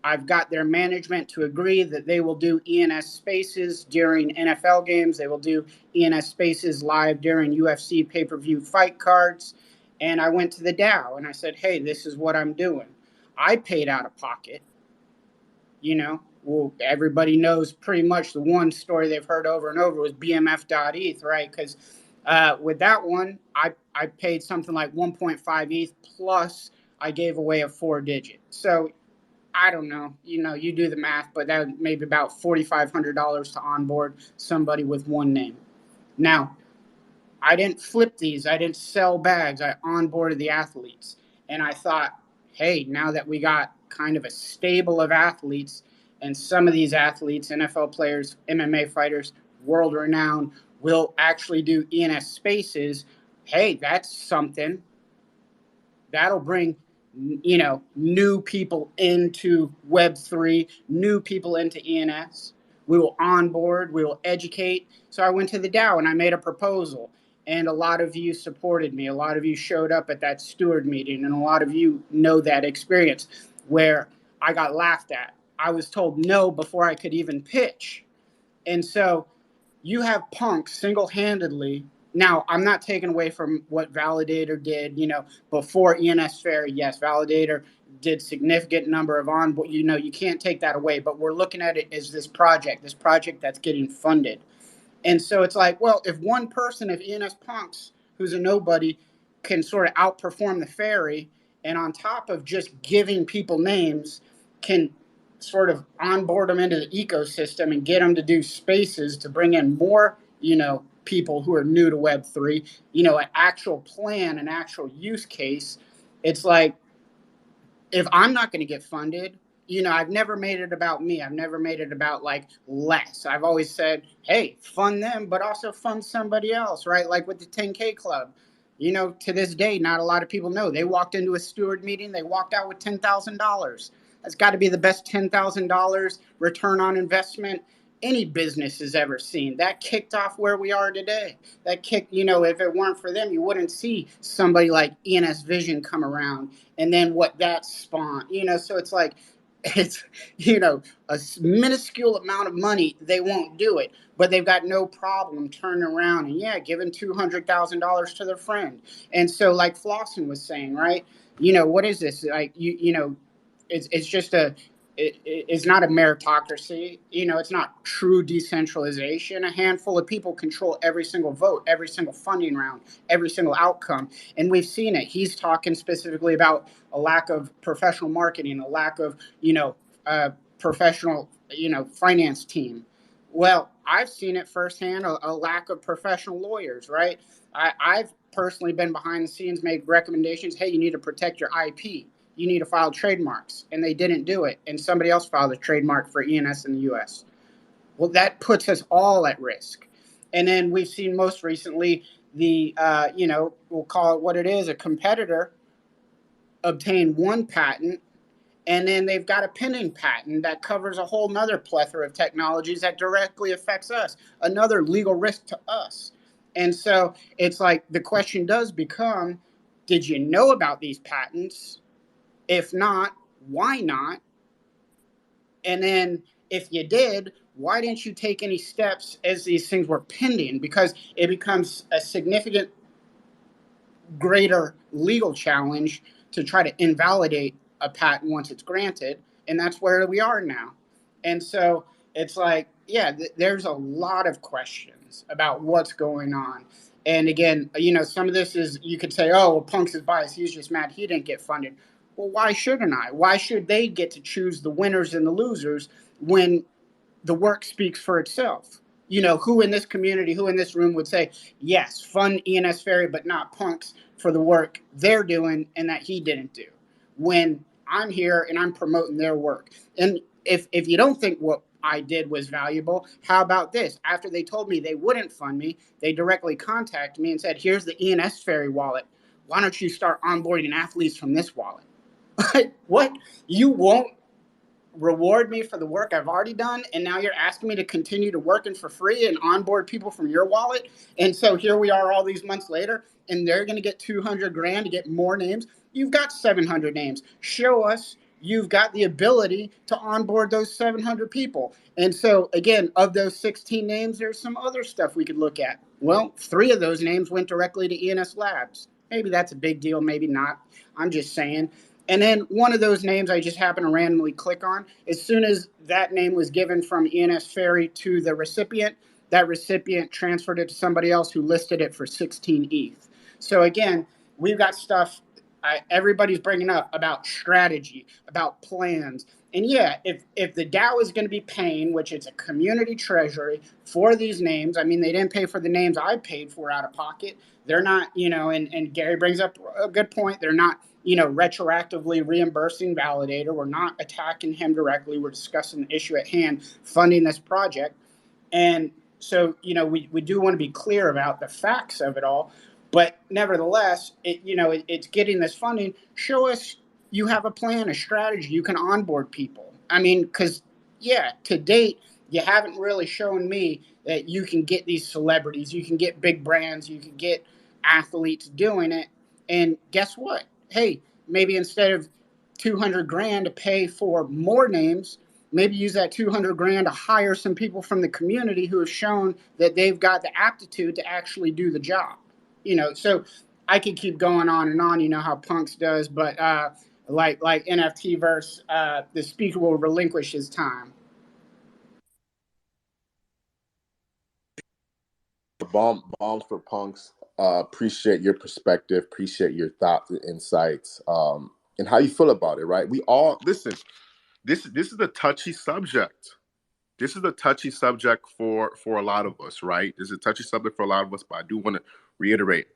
I've got their management to agree that they will do ENS Spaces during NFL games. They will do ENS Spaces live during UFC pay-per-view fight cards. And I went to the DAO and I said, hey, this is what I'm doing. I paid out of pocket. Well, everybody knows pretty much the one story they've heard over and over was BMF.eth, right? Because with that one, I paid something like 1.5 ETH plus I gave away a 4-digit. So I don't know, you do the math, but that may be about $4,500 to onboard somebody with one name. Now, I didn't flip these. I didn't sell bags. I onboarded the athletes. And I thought, hey, now that we got kind of a stable of athletes, and some of these athletes, NFL players, MMA fighters, world renowned, will actually do ENS Spaces, hey, that's something. That'll bring new people into Web3, new people into ENS. We will onboard, we will educate. So I went to the DAO and I made a proposal. And a lot of you supported me. A lot of you showed up at that steward meeting. And a lot of you know that experience where I got laughed at. I was told no before I could even pitch. And so you have Punks single-handedly. Now, I'm not taking away from what Validator did, before ENS Ferry. Yes, Validator did significant number of onboard. You can't take that away, but we're looking at it as this project that's getting funded. And so it's like, well, if one person, if ENS Punks, who's a nobody, can sort of outperform the ferry and on top of just giving people names, can sort of onboard them into the ecosystem and get them to do spaces to bring in more, people who are new to Web3, an actual plan, an actual use case. It's like, if I'm not going to get funded, I've never made it about me. I've never made it about like less. I've always said, hey, fund them, but also fund somebody else, right? Like with the 10K Club. To this day, not a lot of people know. They walked into a steward meeting, they walked out with $10,000. That's got to be the best $10,000 return on investment any business has ever seen. That kicked off where we are today. That kicked, if it weren't for them, you wouldn't see somebody like ENS Vision come around, and then what that spawned. So it's like, it's, a minuscule amount of money, they won't do it, but they've got no problem turning around and giving $200,000 to their friend. And so, like Flossin was saying, right? What is this? Like, it's just it's not a meritocracy. It's not true decentralization. A handful of people control every single vote, every single funding round, every single outcome. And we've seen it. He's talking specifically about a lack of professional marketing, a lack of, professional, finance team. Well, I've seen it firsthand, a lack of professional lawyers, right? I've personally been behind the scenes, made recommendations. Hey, you need to protect your IP. You need to file trademarks, and they didn't do it, and somebody else filed a trademark for ENS in the US. Well, that puts us all at risk. And then we've seen most recently the, we'll call it what it is, a competitor obtain one patent, and then they've got a pending patent that covers a whole nother plethora of technologies that directly affects us, another legal risk to us. And so it's like the question does become, did you know about these patents? If not, why not? And then if you did, why didn't you take any steps as these things were pending? Because it becomes a significant greater legal challenge to try to invalidate a patent once it's granted. And that's where we are now. And so it's like, there's a lot of questions about what's going on. And again, some of this is, you could say, oh, well, Punks is biased. He's just mad he didn't get funded. Well, why shouldn't I? Why should they get to choose the winners and the losers when the work speaks for itself? Who in this community, who in this room would say, yes, fund ENS Ferry, but not Punks for the work they're doing and that he didn't do, when I'm here and I'm promoting their work? And if you don't think what I did was valuable, how about this? After they told me they wouldn't fund me, they directly contacted me and said, here's the ENS Ferry wallet. Why don't you start onboarding athletes from this wallet? What? You won't reward me for the work I've already done, and now you're asking me to continue to working for free and onboard people from your wallet? And so here we are all these months later, and they're going to get 200 grand to get more names. You've got 700 names. Show us you've got the ability to onboard those 700 people. And so again, of those 16 names, there's some other stuff we could look at. Well, 3 of those names went directly to ENS Labs. Maybe that's a big deal, maybe not. I'm just saying. And then one of those names I just happened to randomly click on, as soon as that name was given from ENS Ferry to the recipient, that recipient transferred it to somebody else who listed it for 16 ETH. So again, we've got stuff everybody's bringing up about strategy, about plans. And if the DAO is going to be paying, which it's a community treasury for these names, I mean, they didn't pay for the names I paid for out of pocket. They're not, and Gary brings up a good point. They're not, retroactively reimbursing Validator. We're not attacking him directly. We're discussing the issue at hand, funding this project. And so, we do want to be clear about the facts of it all. But nevertheless, it's getting this funding. Show us you have a plan, a strategy. You can onboard people. I mean, because, to date, you haven't really shown me that you can get these celebrities, you can get big brands, you can get athletes doing it. And guess what? Hey, maybe instead of 200 grand to pay for more names, maybe use that 200 grand to hire some people from the community who have shown that they've got the aptitude to actually do the job. So I could keep going on and on, how Punks does, but like NFT verse, the speaker will relinquish his time. Bombs for Punks. Appreciate your perspective, appreciate your thoughts and insights, and how you feel about it, right? We all listen, this is a touchy subject. This is a touchy subject for a lot of us, right? This is a touchy subject for a lot of us, but I do want to reiterate,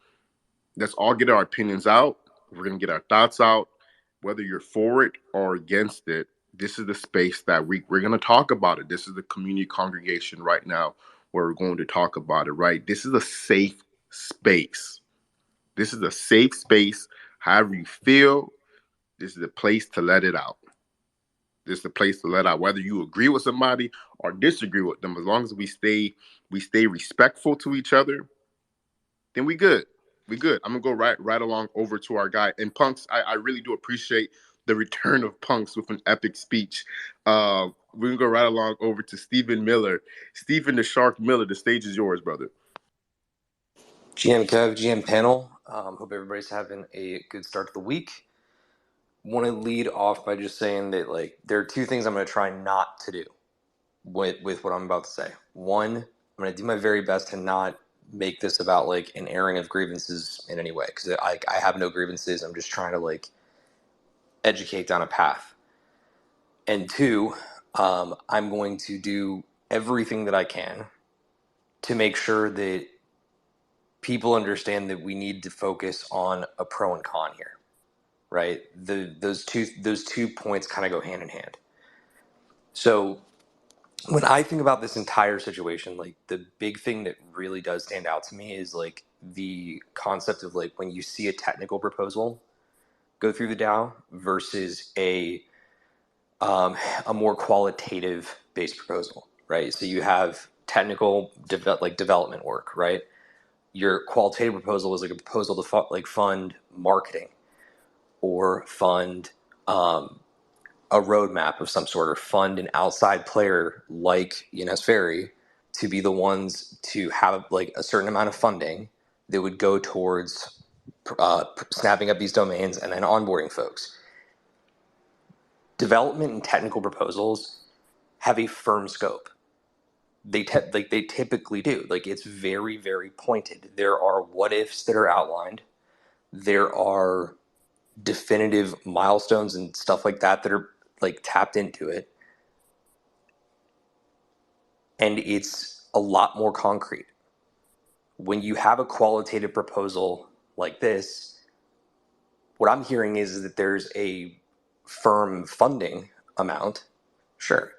let's all get our opinions out. We're going to get our thoughts out. Whether you're for it or against it, this is the space that we're going to talk about it. This is the community congregation right now where we're going to talk about it, right? This is a safe space. This is a safe space. However you feel, this is a place to let it out. This is a place to let out. Whether you agree with somebody or disagree with them, as long as we stay respectful to each other, then we good. We good. I'm gonna go right along over to our guy. And Punks, I really do appreciate the return of Punks with an epic speech. We're gonna go right along over to Stephen Miller. Stephen the Shark Miller, the stage is yours, brother. GM Kev, GM panel. Hope everybody's having a good start to the week. Want to lead off by just saying that there are two things I'm going to try not to do with what I'm about to say. One, I'm going to do my very best to not make this about an airing of grievances in any way, because I have no grievances. I'm just trying to educate down a path. And two, I'm going to do everything that I can to make sure that people understand that we need to focus on a pro and con here, right? Those two points kind of go hand in hand. So when I think about this entire situation, the big thing that really does stand out to me is the concept of when you see a technical proposal go through the DAO versus a more qualitative based proposal, right? So you have technical development work, right? Your qualitative proposal is a proposal to fund marketing or fund a roadmap of some sort, or fund an outside player like ENS to be the ones to have a certain amount of funding that would go towards snapping up these domains and then onboarding folks. Development and technical proposals have a firm scope. They typically do. It's very, very pointed. There are what ifs that are outlined. There are definitive milestones and stuff like that are tapped into it, and it's a lot more concrete. When you have a qualitative proposal like this, what I'm hearing is that there's a firm funding amount, sure,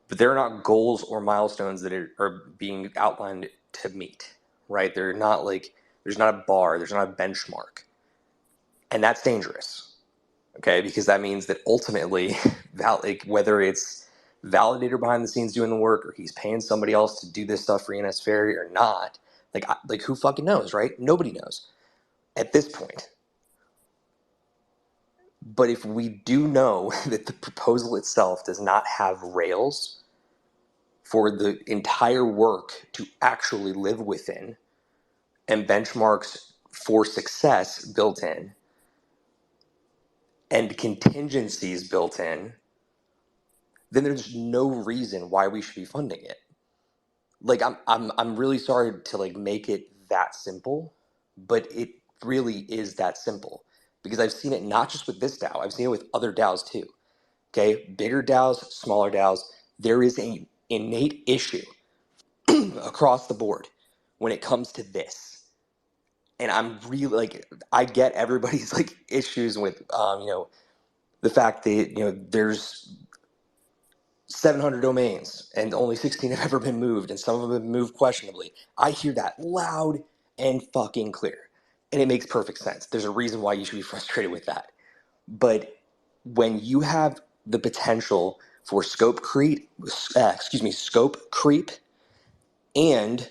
but there are not goals or milestones that are being outlined to meet, right? They're not there's not a bar, there's not a benchmark, and that's dangerous. Okay, because that means that ultimately, whether it's validator behind the scenes doing the work, or he's paying somebody else to do this stuff for ENS Ferry or not, who fucking knows, right? Nobody knows at this point. But if we do know that the proposal itself does not have rails for the entire work to actually live within, and benchmarks for success built in, and contingencies built in, then there's no reason why we should be funding it. I'm really sorry to make it that simple, but it really is that simple, because I've seen it not just with this DAO, I've seen it with other DAOs too. Okay, bigger DAOs, smaller DAOs, there is an innate issue across the board when it comes to this. And I'm really I get everybody's issues with the fact that there's 700 domains and only 16 have ever been moved, and some of them have been moved questionably. I hear that loud and fucking clear, and it makes perfect sense. There's a reason why you should be frustrated with that. But when you have the potential for scope creep and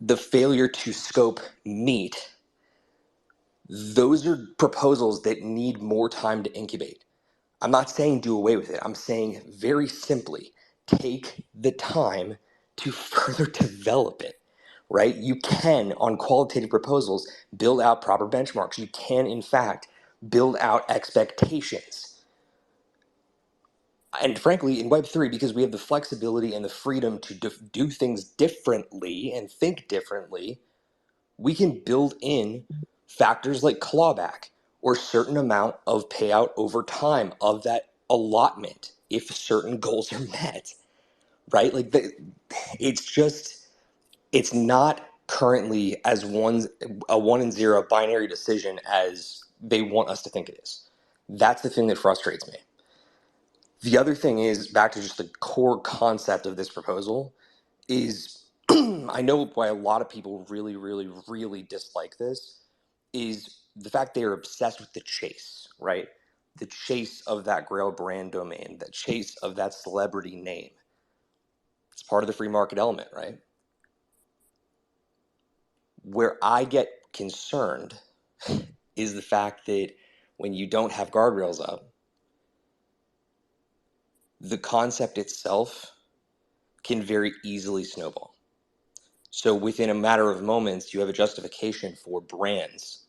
the failure to scope meet, those are proposals that need more time to incubate. I'm not saying do away with it. I'm saying very simply, take the time to further develop it, right? You can, on qualitative proposals, build out proper benchmarks. You can, in fact, build out expectations. And frankly, in Web3, because we have the flexibility and the freedom to do things differently and think differently, we can build in factors like clawback or certain amount of payout over time of that allotment if certain goals are met, right? Like it's not currently as a 1 and 0 binary decision as they want us to think it is. That's the thing that frustrates me. The other thing is, back to just the core concept of this proposal, is I know why a lot of people really, really, really dislike this is the fact they are obsessed with the chase, right? The chase of that Grail brand domain, the chase of that celebrity name. It's part of the free market element, right? Where I get concerned is the fact that when you don't have guardrails up, the concept itself can very easily snowball. So within a matter of moments, you have a justification for brands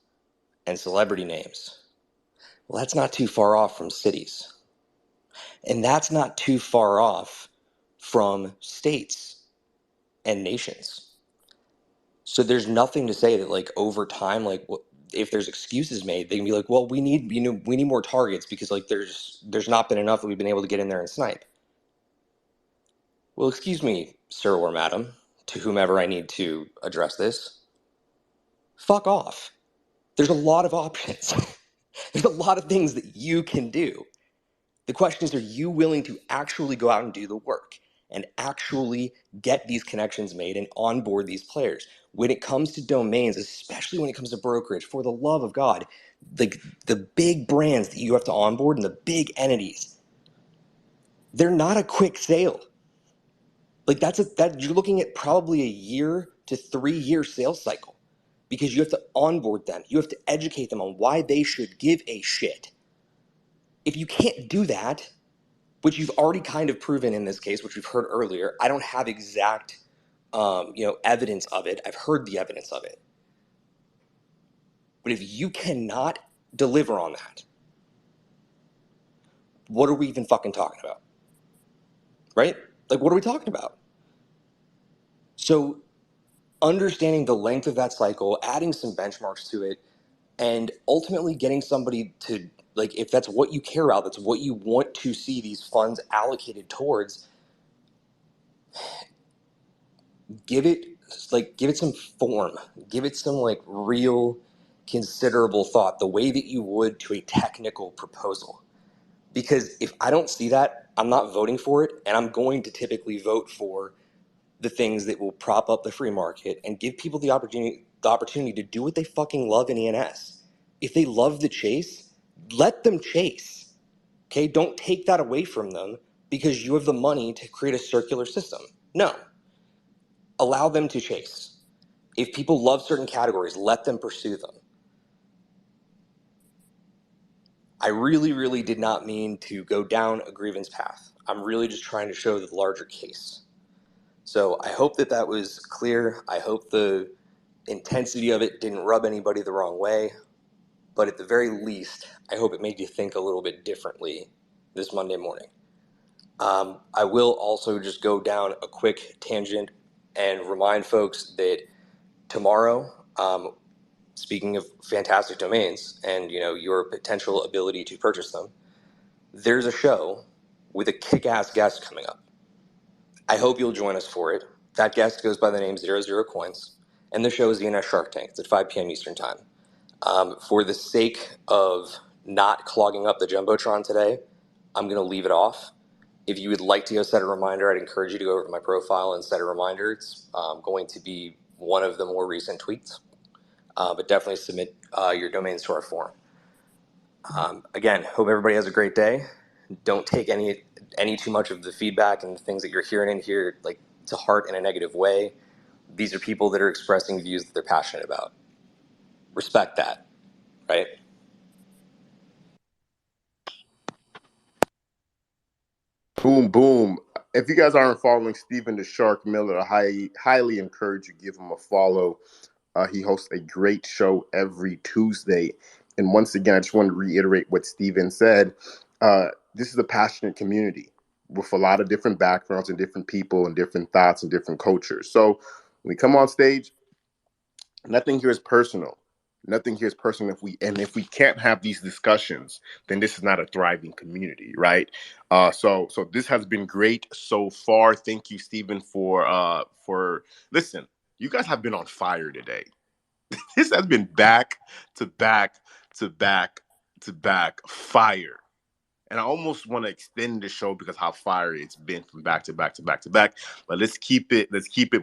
and celebrity names. Well, that's not too far off from cities. And that's not too far off from states and nations. So there's nothing to say that like over time, like if there's excuses made, they can be like, well, we need more targets because like there's not been enough that we've been able to get in there and snipe. Well, excuse me, sir or madam, to whomever I need to address this. Fuck off. There's a lot of options. There's a lot of things that you can do. The question is, are you willing to actually go out and do the work and actually get these connections made and onboard these players? When it comes to domains, especially when it comes to brokerage, for the love of God, like the big brands that you have to onboard and the big entities, they're not a quick sale. Like that you're looking at probably a year to 3 year sales cycle because you have to onboard them. You have to educate them on why they should give a shit. If you can't do that, which you've already kind of proven in this case, which we've heard earlier, I don't have exact evidence of it. I've heard the evidence of it. But if you cannot deliver on that, what are we even fucking talking about? Right? Like, what are we talking about? So understanding the length of that cycle, adding some benchmarks to it, and ultimately getting somebody to, like, if that's what you care about, that's what you want to see these funds allocated towards, give it some form, give it some like real considerable thought, the way that you would to a technical proposal. Because if I don't see that, I'm not voting for it, and I'm going to typically vote for the things that will prop up the free market and give people the opportunity to do what they fucking love in ENS. If they love the chase, let them chase. Okay, don't take that away from them because you have the money to create a circular system. No, allow them to chase. If people love certain categories, let them pursue them. I really, really did not mean to go down a grievance path. I'm really just trying to show the larger case. So I hope that that was clear. I hope the intensity of it didn't rub anybody the wrong way. But at the very least, I hope it made you think a little bit differently this Monday morning. I will also just go down a quick tangent and remind folks that tomorrow, speaking of fantastic domains and your potential ability to purchase them, there's a show with a kick-ass guest coming up. I hope you'll join us for it. That guest goes by the name 00 Coins, and the show is the ENS Shark Tank. It's at 5 p.m. Eastern Time. For the sake of not clogging up the Jumbotron today, I'm going to leave it off. If you would like to go set a reminder, I'd encourage you to go over to my profile and set a reminder. It's going to be one of the more recent tweets, but definitely submit your domains to our forum. Again, hope everybody has a great day. Don't take any too much of the feedback and the things that you're hearing in here like to heart in a negative way. These are people that are expressing views that they're passionate about. Respect that, right? Boom, boom. If you guys aren't following Stephen the Shark Miller, I highly encourage you give him a follow. He hosts a great show every Tuesday. And once again, I just want to reiterate what Stephen said. This is a passionate community with a lot of different backgrounds and different people and different thoughts and different cultures. So when we come on stage, Nothing here is personal. Nothing here is personal. If we can't have these discussions, then this is not a thriving community, right? So this has been great so far. Thank you, Stephen, for listen. You guys have been on fire today. This has been back to back to back to back fire. And I almost want to extend the show because how fiery it's been from back to back to back to back. But let's keep it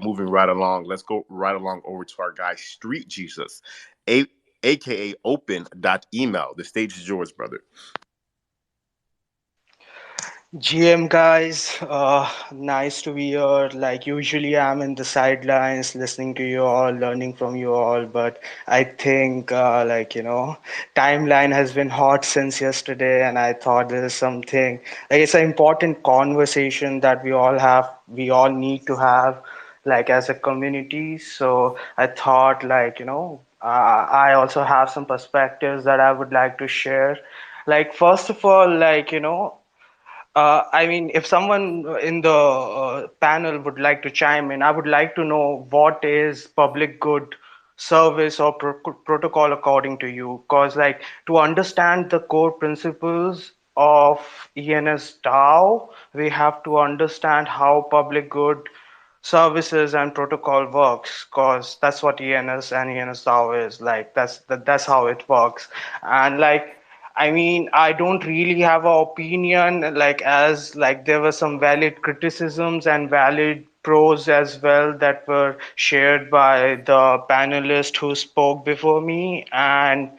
moving right along. Let's go right along over to our guy Street Jesus, a aka open.email. The stage is yours, brother. GM guys, nice to be here. Like usually, I'm in the sidelines listening to you all, learning from you all. But I think, timeline has been hot since yesterday, and I thought this is something like it's an important conversation that we all need to have, like as a community. So I thought, I also have some perspectives that I would like to share. Like first of all, I mean, if someone in the panel would like to chime in, I would like to know what is public good service or protocol according to you? Because, like, to understand the core principles of ENS DAO, we have to understand how public good services and protocol works, because that's what ENS and ENS DAO is like. That's how it works. And like, I mean, I don't really have an opinion, like, as like there were some valid criticisms and valid pros as well that were shared by the panelists who spoke before me. And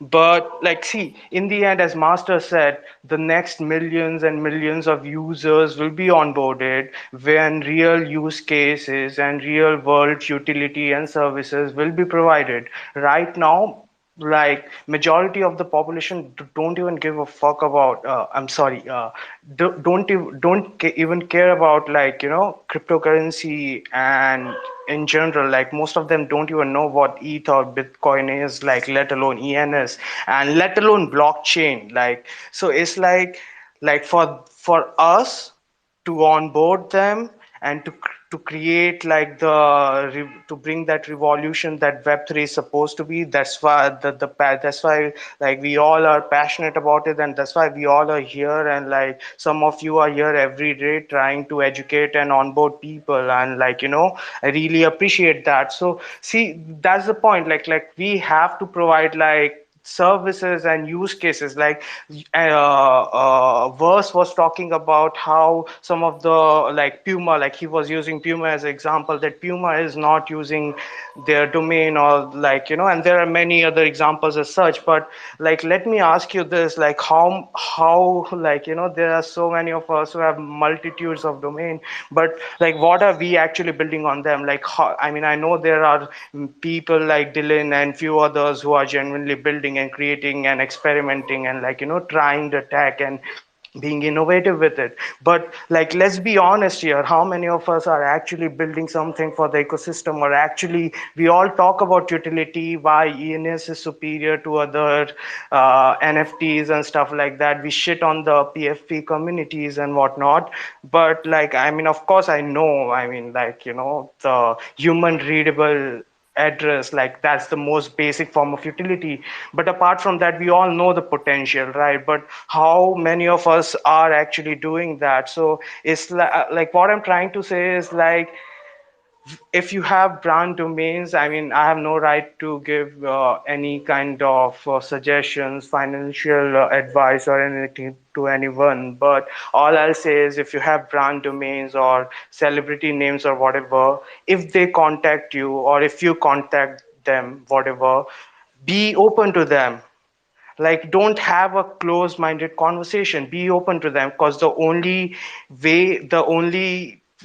but like, see, in the end, as Master said, the next millions and millions of users will be onboarded when real use cases and real world utility and services will be provided. Right now, like majority of the population don't even give a fuck about I'm sorry don't even care about, like, cryptocurrency. And in general, like most of them don't even know what ETH or Bitcoin is, like, let alone ENS, and let alone blockchain. Like, so it's like for us to onboard them and to create like to bring that revolution that Web3 is supposed to be. That's why that's why, like, we all are passionate about it, and that's why we all are here. And like some of you are here every day trying to educate and onboard people, and like, I really appreciate that. So see, that's the point. Like we have to provide like services and use cases. Like verse was talking about how some of the, like, Puma, like he was using Puma as an example, that Puma is not using their domain, or like, and there are many other examples as such. But like, let me ask you this, like, how like, there are so many of us who have multitudes of domain, but like what are we actually building on them? Like how, I mean, I know there are people like Dylan and few others who are genuinely building and creating and experimenting and, like, trying the tech and being innovative with it. But like, let's be honest here, how many of us are actually building something for the ecosystem? Or actually, we all talk about utility, why ENS is superior to other NFTs and stuff like that. We shit on the PFP communities and whatnot. But like, I mean, of course I know, I mean, like, the human readable address, like that's the most basic form of utility. But apart from that, we all know the potential, right? But how many of us are actually doing that? So it's like what I'm trying to say is, like, if you have brand domains, I mean, I have no right to give any kind of suggestions, financial advice, or anything to anyone. But all I'll say is, if you have brand domains or celebrity names or whatever, if they contact you or if you contact them, whatever, be open to them. Like, don't have a closed-minded conversation, be open to them, because the only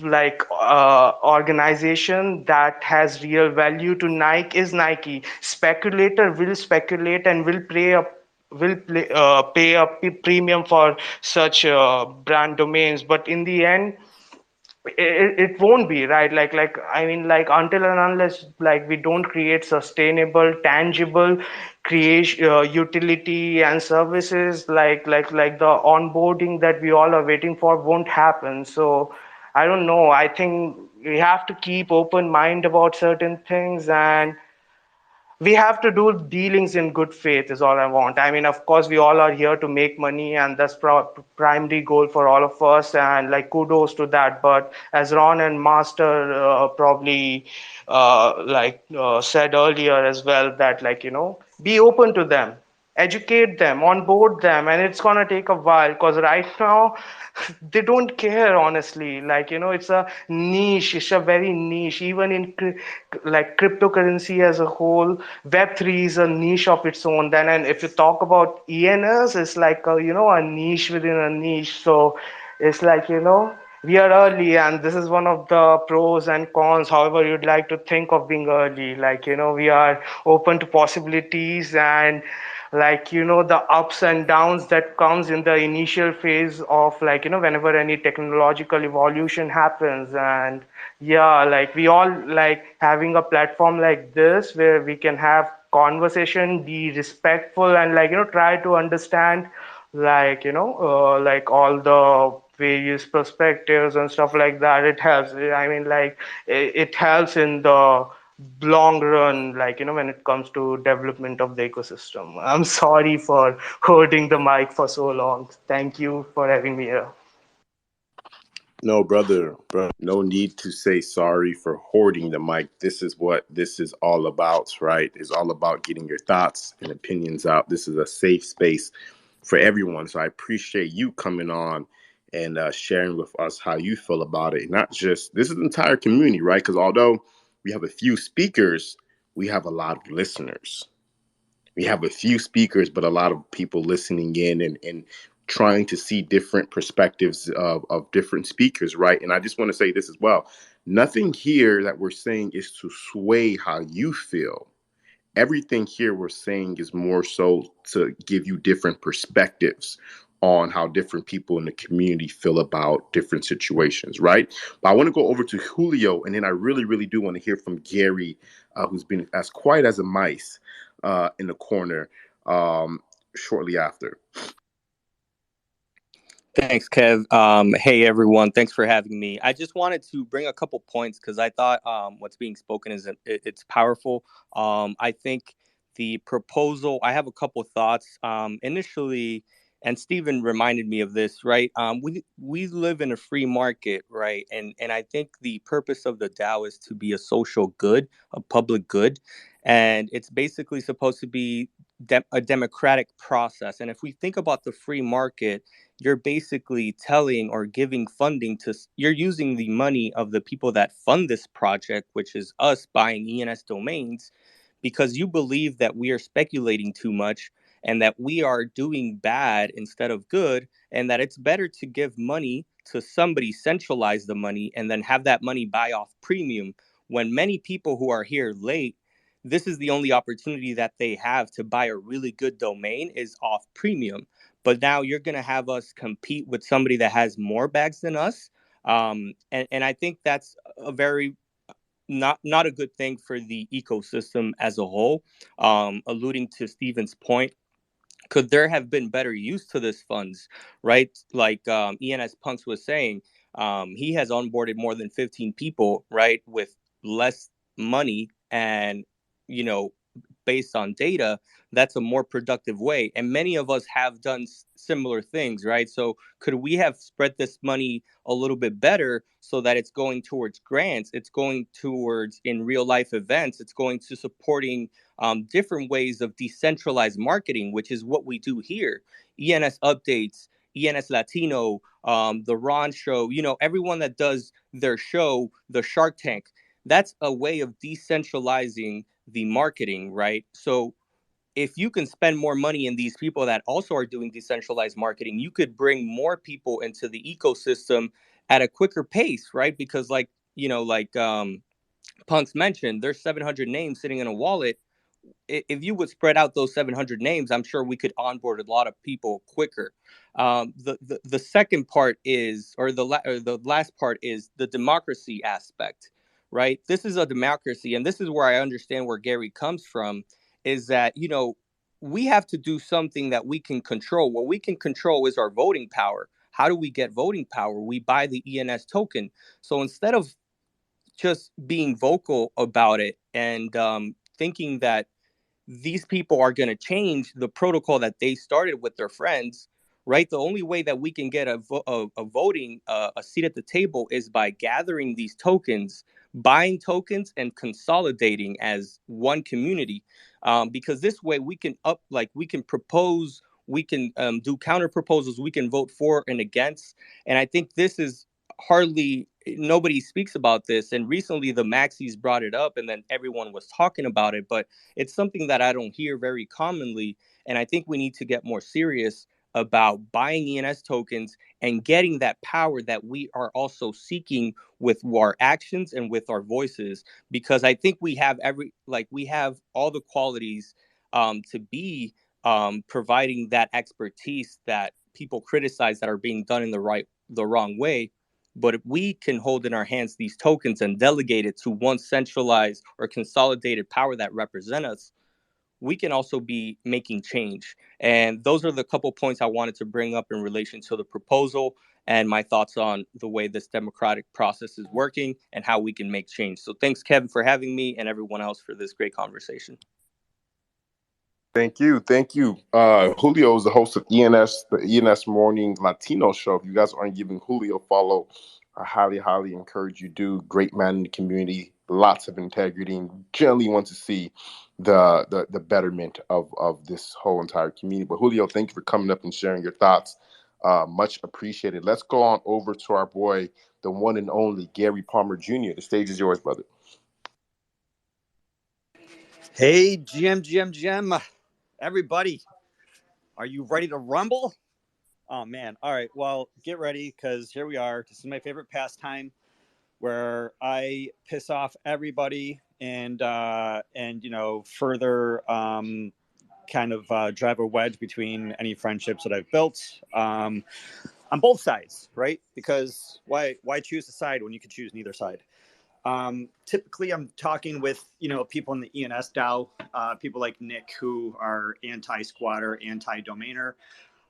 like organization that has real value to Nike is Nike. Speculator will speculate and pay a premium for such brand domains, but in the end it won't be right. Like, I mean, like, until and unless, like, we don't create sustainable, tangible creation, utility and services, like the onboarding that we all are waiting for won't happen. So I don't know, I think we have to keep open mind about certain things. And we have to do dealings in good faith is all I want. I mean, of course, we all are here to make money, and that's primary goal for all of us, and like kudos to that. But as Ron and Master probably said earlier as well, that be open to them, educate them, onboard them, and it's gonna take a while because right now they don't care honestly. It's a niche. It's a very niche. Even in like cryptocurrency as a whole, Web3 is a niche of its own. Then, and if you talk about ENS, it's like a niche within a niche. So it's we are early, and this is one of the pros and cons, however you'd like to think of being early. We are open to possibilities, and the ups and downs that comes in the initial phase of whenever any technological evolution happens. And yeah, we all like having a platform like this where we can have conversation, be respectful, and try to understand all the various perspectives and stuff like that. It helps. I mean, it helps in the long run, when it comes to development of the ecosystem. I'm sorry for holding the mic for so long. Thank you for having me here. No, brother, no need to say sorry for hoarding the mic. This is what this is all about, right? It's all about getting your thoughts and opinions out. This is a safe space for everyone. So I appreciate you coming on and sharing with us how you feel about it. Not just this is the entire community, right? Because although we have a few speakers, we have a lot of listeners. We have a few speakers, but a lot of people listening in and trying to see different perspectives of different speakers, right? And I just want to say this as well. Nothing here that we're saying is to sway how you feel. Everything here we're saying is more so to give you different perspectives on how different people in the community feel about different situations, right? But I want to go over to Julio, and then I really, really do want to hear from Gary, who's been as quiet as a mice in the corner shortly after. Thanks, Kev. Hey, everyone. Thanks for having me. I just wanted to bring a couple points because I thought what's being spoken is it's powerful. I think the proposal. I have a couple thoughts. Initially, and Stephen reminded me of this. Right. We live in a free market, right? And I think the purpose of the DAO is to be a social good, a public good, and it's basically supposed to be a democratic process. And if we think about the free market, you're basically telling or giving funding to, you're using the money of the people that fund this project, which is us buying ENS domains, because you believe that we are speculating too much and that we are doing bad instead of good, and that it's better to give money to somebody, centralize the money, and then have that money buy off premium. When many people who are here late, this is the only opportunity that they have to buy a really good domain is off premium. But now you're going to have us compete with somebody that has more bags than us. And I think that's a very not a good thing for the ecosystem as a whole. Alluding to Stephen's point, could there have been better use to this funds, right? Like ENS Punks was saying, he has onboarded more than 15 people, right, with less money, and you know, based on data, that's a more productive way. And many of us have done similar things, right? So could we have spread this money a little bit better so that it's going towards grants, it's going towards in real life events, it's going to supporting different ways of decentralized marketing, which is what we do here. ENS Updates, ENS Latino, the Ron Show, you know, everyone that does their show, the Shark Tank, that's a way of decentralizing the marketing, right? So if you can spend more money in these people that also are doing decentralized marketing, you could bring more people into the ecosystem at a quicker pace, right? Because like, you know, like Punks mentioned, there's 700 names sitting in a wallet. If you would spread out those 700 names, I'm sure we could onboard a lot of people quicker. The second part is, or the last part is the democracy aspect, right? This is a democracy, and this is where I understand where Gary comes from. Is that, you know, we have to do something that we can control. What we can control is our voting power. How do we get voting power? We buy the ENS token. So instead of just being vocal about it and thinking that these people are going to change the protocol that they started with their friends, right? The only way that we can get a voting a seat at the table is by gathering these tokens, buying tokens, and consolidating as one community. Because this way we can we can propose, we can do counter proposals, we can vote for and against. And I think this is hardly nobody speaks about this. And recently the Maxis brought it up, and then everyone was talking about it, but it's something that I don't hear very commonly. And I think we need to get more serious about buying ENS tokens and getting that power that we are also seeking with our actions and with our voices. Because I think we have we have all the qualities to be providing that expertise that people criticize that are being done in the wrong way. But if we can hold in our hands these tokens and delegate it to one centralized or consolidated power that represent us, we can also be making change. And those are the couple points I wanted to bring up in relation to the proposal and my thoughts on the way this democratic process is working and how we can make change. So thanks, Kevin, for having me, and everyone else for this great conversation. Thank you. Thank you. Julio is the host of ENS, the ENS Morning Latino Show. If you guys aren't giving Julio a follow, I highly, highly encourage you do. Great man in the community, lots of integrity, and generally want to see the betterment of this whole entire community. But Julio, thank you for coming up and sharing your thoughts. Much appreciated. Let's go on over to our boy, the one and only Gary Palmer Jr. The stage is yours, brother. Hey, GM, everybody, are you ready to rumble? Oh, man. All right. Well, get ready, because here we are. This is my favorite pastime, where I piss off everybody and further kind of drive a wedge between any friendships that I've built on both sides, right? Because why choose a side when you could choose neither side? Typically, I'm talking with people in the ENS DAO, people like Nick, who are anti-squatter, anti-domainer.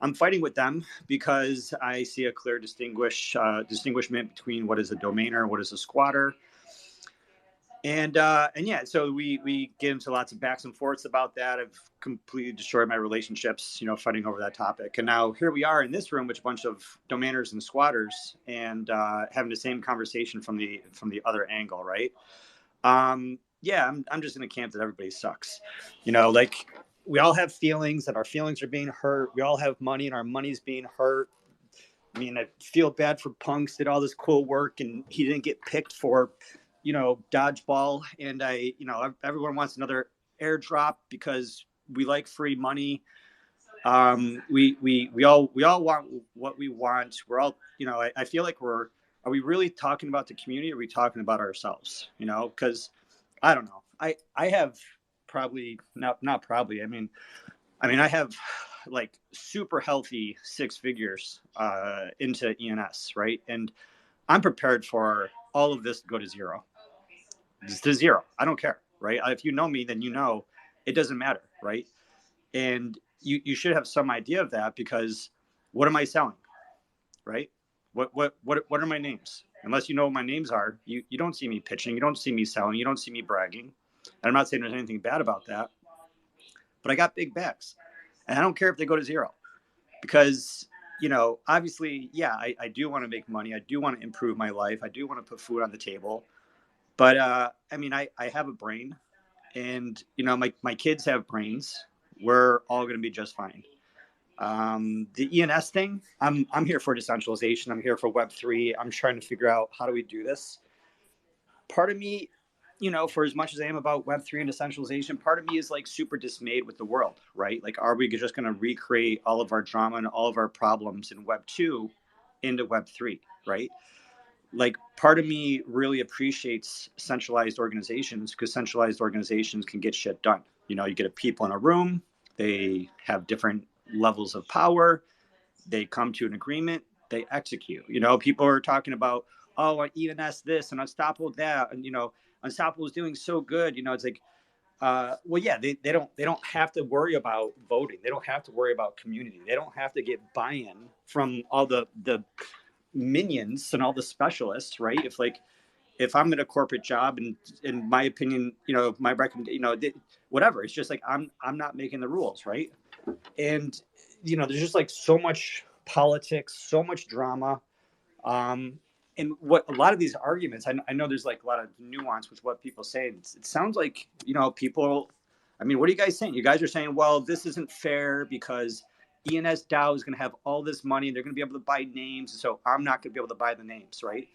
I'm fighting with them because I see a clear distinguishment between what is a domainer and what is a squatter. And yeah, so we get into lots of backs and forths about that. I've completely destroyed my relationships, fighting over that topic. And now here we are in this room with a bunch of domainers and squatters, and having the same conversation from the other angle, right? Yeah, I'm just in a camp that everybody sucks. Like, we all have feelings, that our feelings are being hurt. We all have money, and our money's being hurt. I mean, I feel bad for Punks, did all this cool work, and he didn't get picked for, dodgeball. And everyone wants another airdrop because we like free money. We all want what we want. We're all, I feel like are we really talking about the community? Or are we talking about ourselves? Because I don't know. I have probably not probably. I mean, I have like super healthy six figures into ENS, right? And I'm prepared for all of this to go to zero. Just to zero. I don't care, right? If you know me, then it doesn't matter, right? And you should have some idea of that, because what am I selling, right? What are my names? Unless you know what my names are, you don't see me pitching, you don't see me selling, you don't see me bragging. And I'm not saying there's anything bad about that, but I got big backs, and I don't care if they go to zero, because obviously, yeah, I do want to make money, I do want to improve my life, I do want to put food on the table, but I have a brain, and my kids have brains. We're all going to be just fine. The ENS thing, I'm here for decentralization. I'm here for Web3. I'm trying to figure out, how do we do this? Part of me, for as much as I am about Web3 and decentralization, part of me is like super dismayed with the world, right? Like, are we just going to recreate all of our drama and all of our problems in Web2 into Web3, right? Like, part of me really appreciates centralized organizations, because centralized organizations can get shit done. You get people in a room, they have different levels of power, they come to an agreement, they execute. People are talking about, oh, ENS this and Unstoppable that, and Unstoppable is doing so good. It's like, well, yeah, they don't have to worry about voting, they don't have to worry about community, they don't have to get buy-in from all the minions and all the specialists, right? if I'm in a corporate job, and in my opinion, my recommendation, whatever, it's just like I'm not making the rules, right? And there's just like so much politics, so much drama. And what a lot of these arguments, I know there's like a lot of nuance with what people say. It sounds like people. I mean, what are you guys saying? You guys are saying, well, this isn't fair because ENS.DAO is going to have all this money and they're going to be able to buy names, so I'm not going to be able to buy the names, right?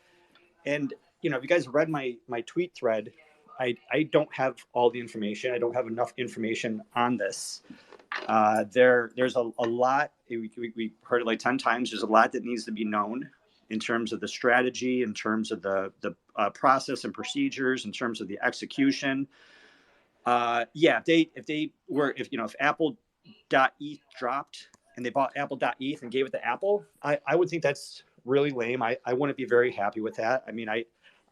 And if you guys read my tweet thread, I don't have all the information. I don't have enough information on this. There's a lot. We heard it like 10 times. There's a lot that needs to be known in terms of the strategy, in terms of the process and procedures, in terms of the execution. If Apple.eth dropped and they bought Apple.eth and gave it to Apple, I would think that's really lame. I wouldn't be very happy with that. I mean, I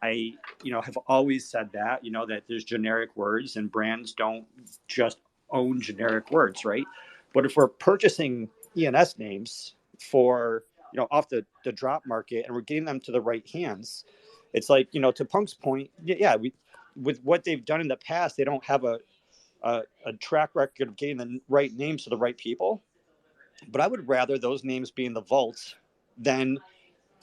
have always said that, that there's generic words and brands don't just own generic words, right? But if we're purchasing ENS names for, off the drop market and we're getting them to the right hands, it's like, to Punk's point, with what they've done in the past, they don't have a track record of getting the right names to the right people. But I would rather those names be in the vault than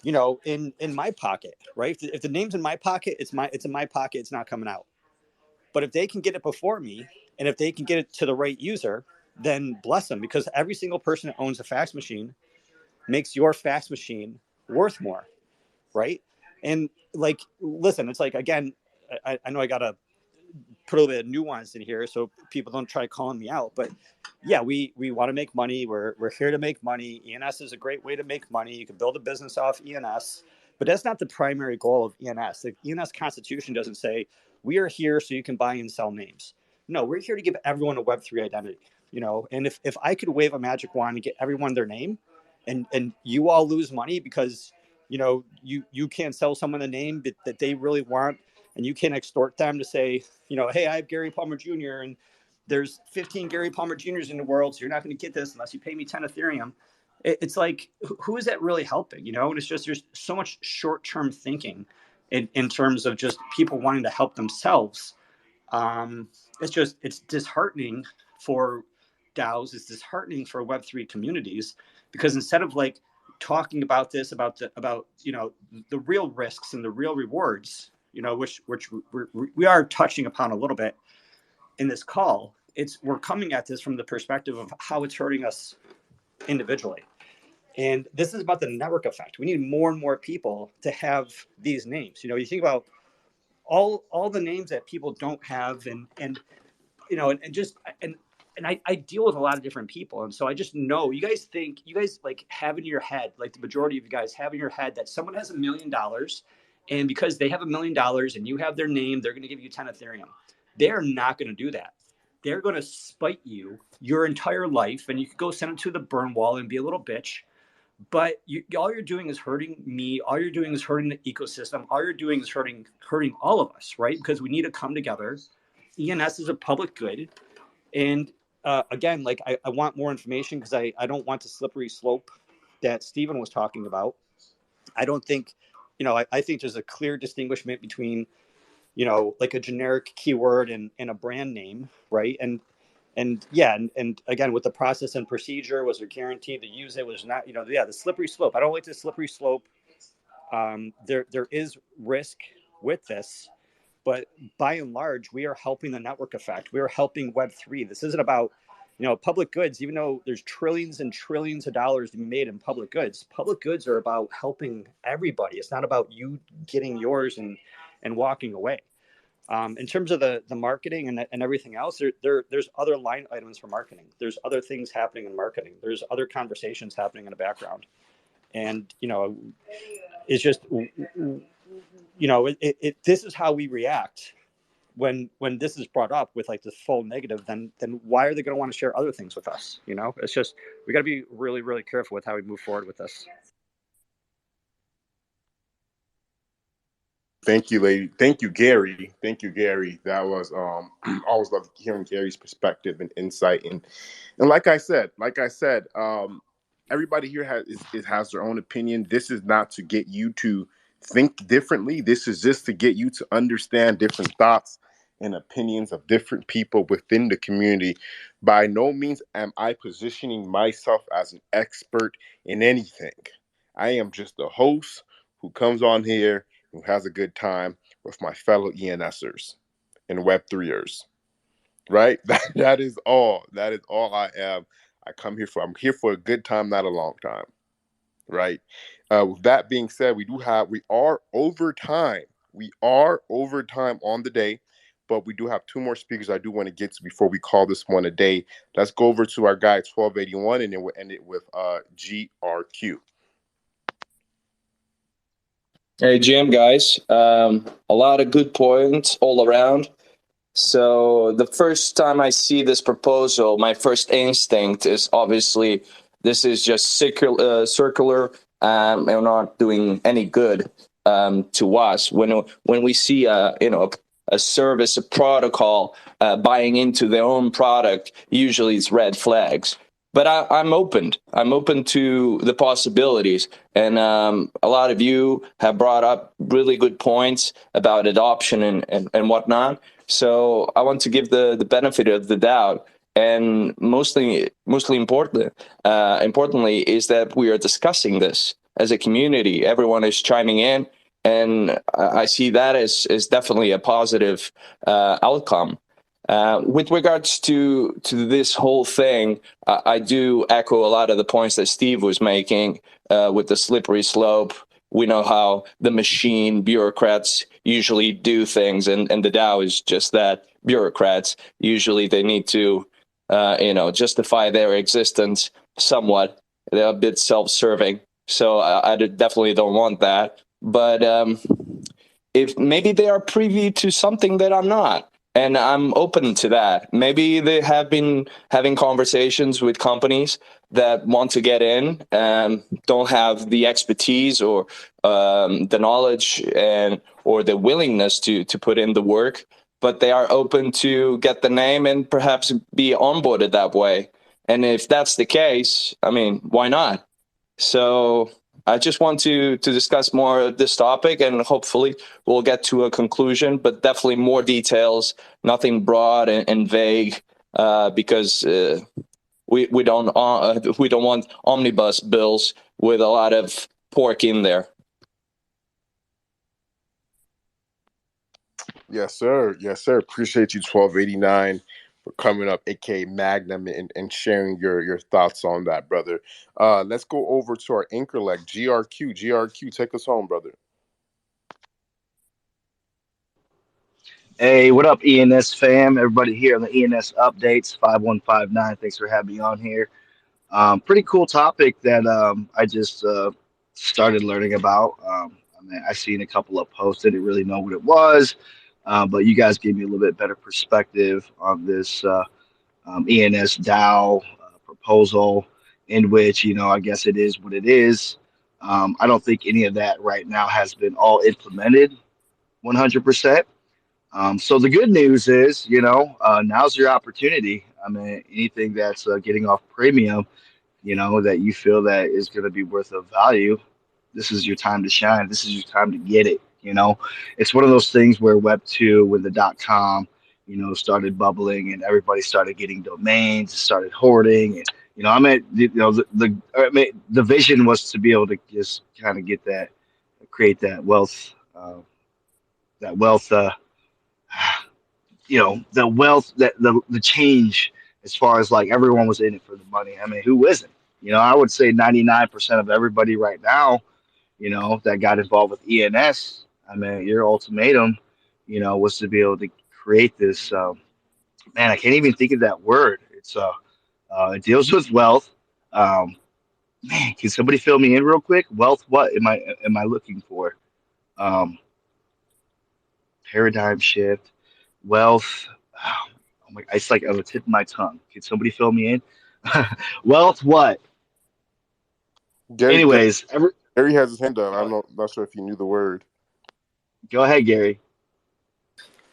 in my pocket, right? If the name's in my pocket, it's in my pocket. It's not coming out. But if they can get it before me, and if they can get it to the right user, then bless them, because every single person that owns a fax machine makes your fax machine worth more, right? And like, listen, it's like, again, I know I gotta put a little bit of nuance in here so people don't try calling me out, but yeah, we want to make money. We're here to make money. ENS is a great way to make money. You can build a business off ENS, but that's not the primary goal of ENS. The ENS constitution doesn't say we are here so you can buy and sell names. No, we're here to give everyone a Web3 identity, and if I could wave a magic wand and get everyone their name, and you all lose money because you can't sell someone a name that they really want, and you can extort them to say, hey, I have Gary Palmer Jr. and there's 15 Gary Palmer Jr.'s in the world, so you're not going to get this unless you pay me 10 Ethereum. It's like, who is that really helping? And it's just, there's so much short-term thinking in terms of just people wanting to help themselves. It's disheartening for DAOs. It's disheartening for Web3 communities, because instead of like talking about this, about the real risks and the real rewards, which we are touching upon a little bit in this call, we're coming at this from the perspective of how it's hurting us individually. And this is about the network effect. We need more and more people to have these names. You think about all the names that people don't have, and I deal with a lot of different people, and so I just know you guys like have in your head, like the majority of you guys have in your head, that someone has $1 million, and because they have $1 million and you have their name, they're going to give you 10 Ethereum. They're not going to do that. They're going to spite you your entire life, and you could go send them to the burn wall and be a little bitch. But all you're doing is hurting me. All you're doing is hurting the ecosystem. All you're doing is hurting all of us, right? Because we need to come together. ENS is a public good. And again, like I want more information, because I don't want the slippery slope that Stephen was talking about. I don't think, I think there's a clear distinguishment between, like a generic keyword and a brand name, right? And again, with the process and procedure, was there guaranteed to use it? Was not, the slippery slope. I don't like the slippery slope. There is risk with this, but by and large, we are helping the network effect. We are helping Web3. This isn't about, public goods. Even though there's trillions and trillions of dollars to be made in public goods are about helping everybody. It's not about you getting yours and walking away. In terms of the marketing and everything else, there's other line items for marketing. There's other things happening in marketing. There's other conversations happening in the background. And, it's just, this is how we react when this is brought up with like the full negative. Then why are they going to want to share other things with us? It's just, we got to be really, really careful with how we move forward with this. Thank you, lady. Thank you, Gary. That was always love hearing Gary's perspective and insight. And like I said, everybody here has their own opinion. This is not to get you to think differently. This is just to get you to understand different thoughts and opinions of different people within the community. By no means am I positioning myself as an expert in anything. I am just a host who comes on here, who has a good time with my fellow ENSers and Web3ers. Right? That is all. That is all I am. I'm here for a good time, not a long time. Right? With that being said, we are over time. We are over time on the day, but we do have two more speakers I do want to get to before we call this one a day. Let's go over to our guy 1281, and then we'll end it with GRQ. Hey, GM guys. A lot of good points all around. So the first time I see this proposal, my first instinct is obviously this is just circular and not doing any good to us. When we see a service, a protocol buying into their own product, usually it's red flags. But I'm open. I'm open to the possibilities. And a lot of you have brought up really good points about adoption and whatnot. So I want to give the benefit of the doubt. And mostly importantly, is that we are discussing this as a community. Everyone is chiming in. And I see that as definitely a positive outcome. With regards to this whole thing, I do echo a lot of the points that Steve was making with the slippery slope. We know how the machine bureaucrats usually do things, and the DAO is just that, bureaucrats. Usually they need to, justify their existence somewhat. They're a bit self-serving, so I definitely don't want that. But if maybe they are privy to something that I'm not, and I'm open to that. Maybe they have been having conversations with companies that want to get in and don't have the expertise or the knowledge or the willingness to put in the work, but they are open to get the name and perhaps be onboarded that way. And if that's the case, I mean, why not? So I just want to discuss more of this topic, and hopefully we'll get to a conclusion, but definitely more details, nothing broad and vague, because we don't want omnibus bills with a lot of pork in there. Yes, sir. Yes, sir. Appreciate you, 1289, for coming up, aka Magnum, and sharing your thoughts on that, brother. Let's go over to our anchor leg, GRQ. GRQ, take us home, brother. Hey, what up, ENS fam? Everybody here on the ENS Updates 5159. Thanks for having me on here. Pretty cool topic that I just started learning about. I seen a couple of posts, didn't really know what it was, but you guys gave me a little bit better perspective on this ENS DAO proposal, in which, I guess it is what it is. I don't think any of that right now has been all implemented 100%. So the good news is, now's your opportunity. I mean, anything that's getting off premium, that you feel that is going to be worth of value, this is your time to shine. This is your time to get it. It's one of those things where Web2, when the .com, started bubbling and everybody started getting domains, started hoarding, and the vision was to be able to just kind of get that, create that wealth, that wealth. The wealth, that the change, as far as like everyone was in it for the money. I mean, who isn't? I would say 99% of everybody right now, that got involved with ENS. I mean, your ultimatum, was to be able to create this. Man, I can't even think of that word. It deals with wealth. Man, can somebody fill me in real quick? Wealth, what am I looking for? Um, Paradigm shift, wealth. Oh my, it's like on the tip of my tongue. Can somebody fill me in? Wealth, what? Gary, Gary, Anyways, Gary has his hand up. go, Not sure if you knew the word. go ahead, Gary.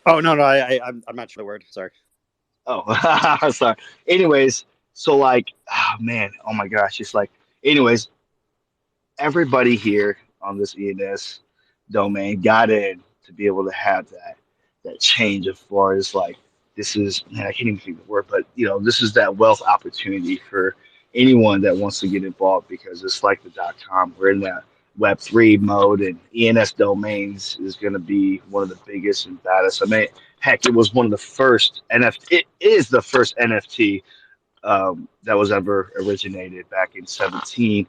Oh no, I'm not sure the word. Sorry. Oh, sorry. Anyways, so like, oh, man, oh my gosh, it's like, anyways, everybody here on this ENS domain got in to be able to have that change as far as like this is man, I can't even think of the word, but this is that wealth opportunity for anyone that wants to get involved because it's like the .com. We're in that Web3 mode, and ENS domains is going to be one of the biggest and baddest. I mean, heck, it was one of the first NFT. It is the first NFT that was ever originated back in 17.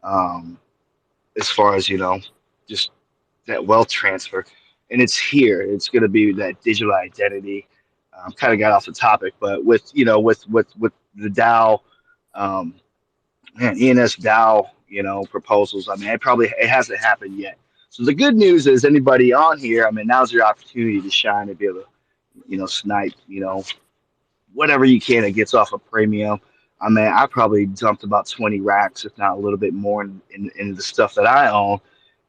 Um, as far as just that wealth transfer, and it's here. It's going to be that digital identity. Kind of got off the topic, but with with the DAO, um, man, ENS DAO, proposals. I mean, it hasn't happened yet. So the good news is anybody on here. I mean, now's your opportunity to shine and be able to snipe whatever you can that gets off a premium. I mean, I probably dumped about 20 racks, if not a little bit more, in the stuff that I own.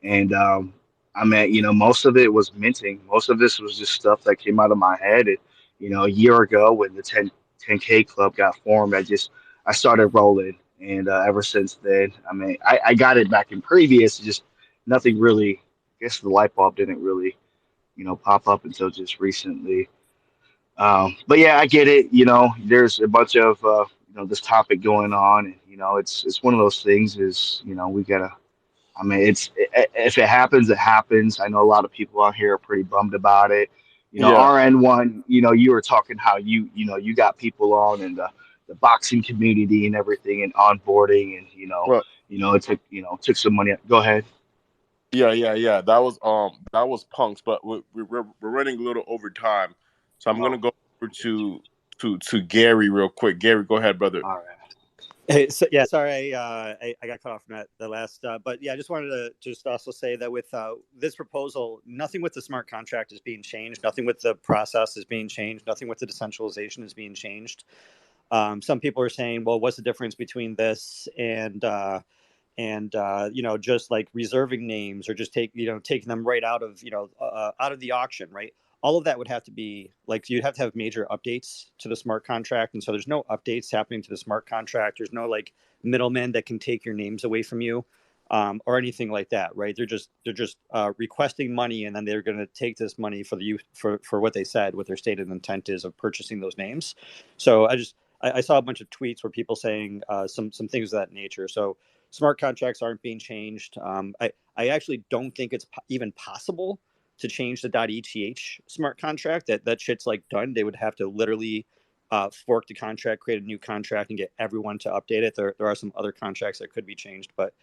And I mean, most of it was minting. Most of this was just stuff that came out of my head. And, a year ago when the 10K club got formed, I started rolling. And ever since then, I mean, I got it back in previous, just nothing really, I guess the light bulb didn't really, pop up until just recently. But yeah, I get it. There's a bunch of this topic going on, and it's one of those things. Is we gotta. I mean, if it happens, it happens. I know a lot of people out here are pretty bummed about it. Yeah. RN1. You were talking how you got people on and the boxing community and everything and onboarding and Well, it took some money. Go ahead. yeah. That was punks, but we're running a little over time, so I'm gonna Oh, go over to Gary real quick. Gary, go ahead, brother. all right. Hey, so, yeah, sorry, I got cut off from the last, but yeah, I just wanted to just also say that with this proposal, nothing with the smart contract is being changed, nothing with the process is being changed, nothing with the decentralization is being changed. Some people are saying, well, what's the difference between this and just like reserving names or just taking them right out of the auction, right? All of that would have to be like you'd have to have major updates to the smart contract, and so there's no updates happening to the smart contract. There's no like middlemen that can take your names away from you, or anything like that, right? They're just requesting money, and then they're going to take this money for the for what they said, what their stated intent is of purchasing those names. So I saw a bunch of tweets where people saying some things of that nature. So smart contracts aren't being changed. I actually don't think it's even possible to change the .eth smart contract. That shit's like done. They would have to literally fork the contract, create a new contract, and get everyone to update it. There are some other contracts that could be changed, but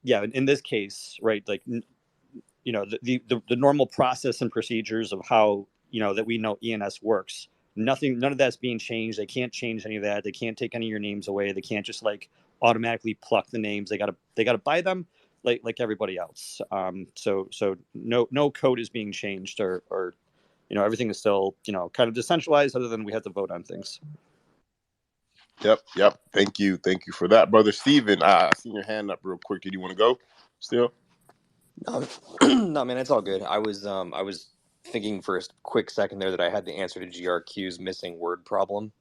yeah, in this case, right, like the normal process and procedures of how that we know ENS works. None of that's being changed. They can't change any of that. They can't take any of your names away. They can't just like automatically pluck the names. They gotta buy them like everybody else. So no code is being changed or everything is still kind of decentralized other than we have to vote on things. Yep. Thank you for that, brother Steven. I seen your hand up real quick. Did you want to go still? No, no, man, it's all good. I was thinking for a quick second there that I had the answer to GRQ's missing word problem,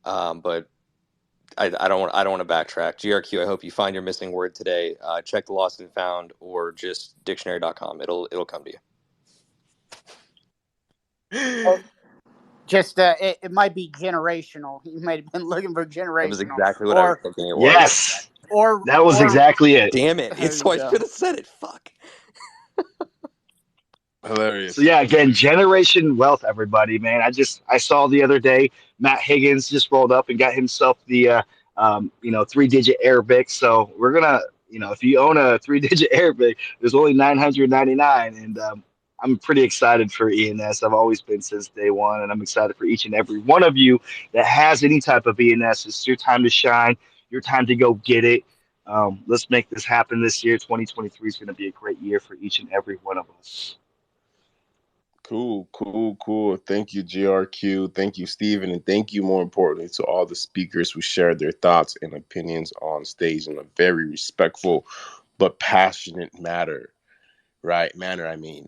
but I don't want to backtrack. GRQ, I hope you find your missing word today. Check the lost and found or just dictionary.com. It'll come to you. Just it might be generational. You might have been looking for That was generational, exactly what I was or thinking it was. Yes, or that was or exactly it. Damn it! there So you I go. should have said it. Fuck. So Hilarious. yeah, again, generation wealth, everybody, man. I saw the other day Matt Higgins just rolled up and got himself the 3-digit Arabic. So we're gonna if you own a 3-digit Arabic, there's only 999, and I'm pretty excited for ENS. I've always been since day one, and I'm excited for each and every one of you that has any type of ENS. It's your time to shine. Your time to go get it. Let's make this happen this year. 2023 is going to be a great year for each and every one of us. Cool. Thank you, GRQ. Thank you, Steven. And thank you, more importantly, to all the speakers who shared their thoughts and opinions on stage in a very respectful but passionate manner. I mean,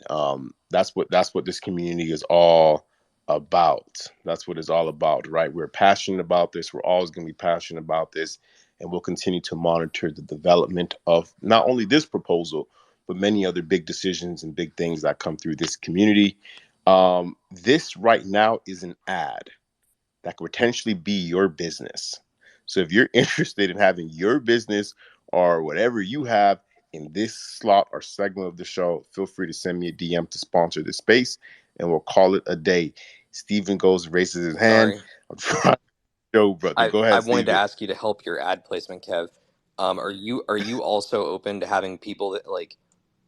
that's what this community is all about. That's what it's all about, right? We're passionate about this. We're always going to be passionate about this. And we'll continue to monitor the development of not only this proposal, but many other big decisions and big things that come through this community. This right now is an ad that could potentially be your business. So if you're interested in having your business or whatever you have in this slot or segment of the show, feel free to send me a DM to sponsor this space, and we'll call it a day. Stephen goes, raises his hand. Sorry. I'm trying to show, brother. Go I ahead, wanted to Stephen. ask you to help your ad placement, Kev. Are you also open to having people that like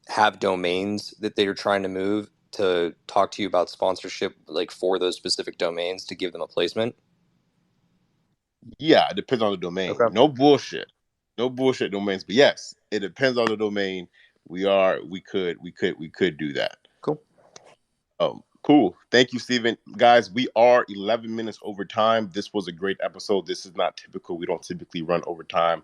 have domains that they're trying to move to talk to you about sponsorship, like for those specific domains to give them a placement? Yeah, it depends on the domain. Okay. No bullshit. No bullshit domains. But yes, it depends on the domain. We could do that. Cool. Cool. Thank you, Stephen. Guys, we are 11 minutes over time. This was a great episode. This is not typical. We don't typically run overtime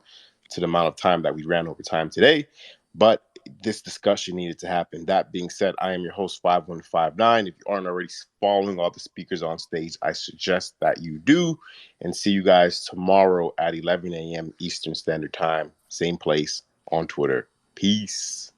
to the amount of time that we ran over time today, but this discussion needed to happen. That being said, I am your host, 5159. If you aren't already following all the speakers on stage, I suggest that you do. And see you guys tomorrow at 11 a.m. Eastern Standard Time. Same place on Twitter. Peace.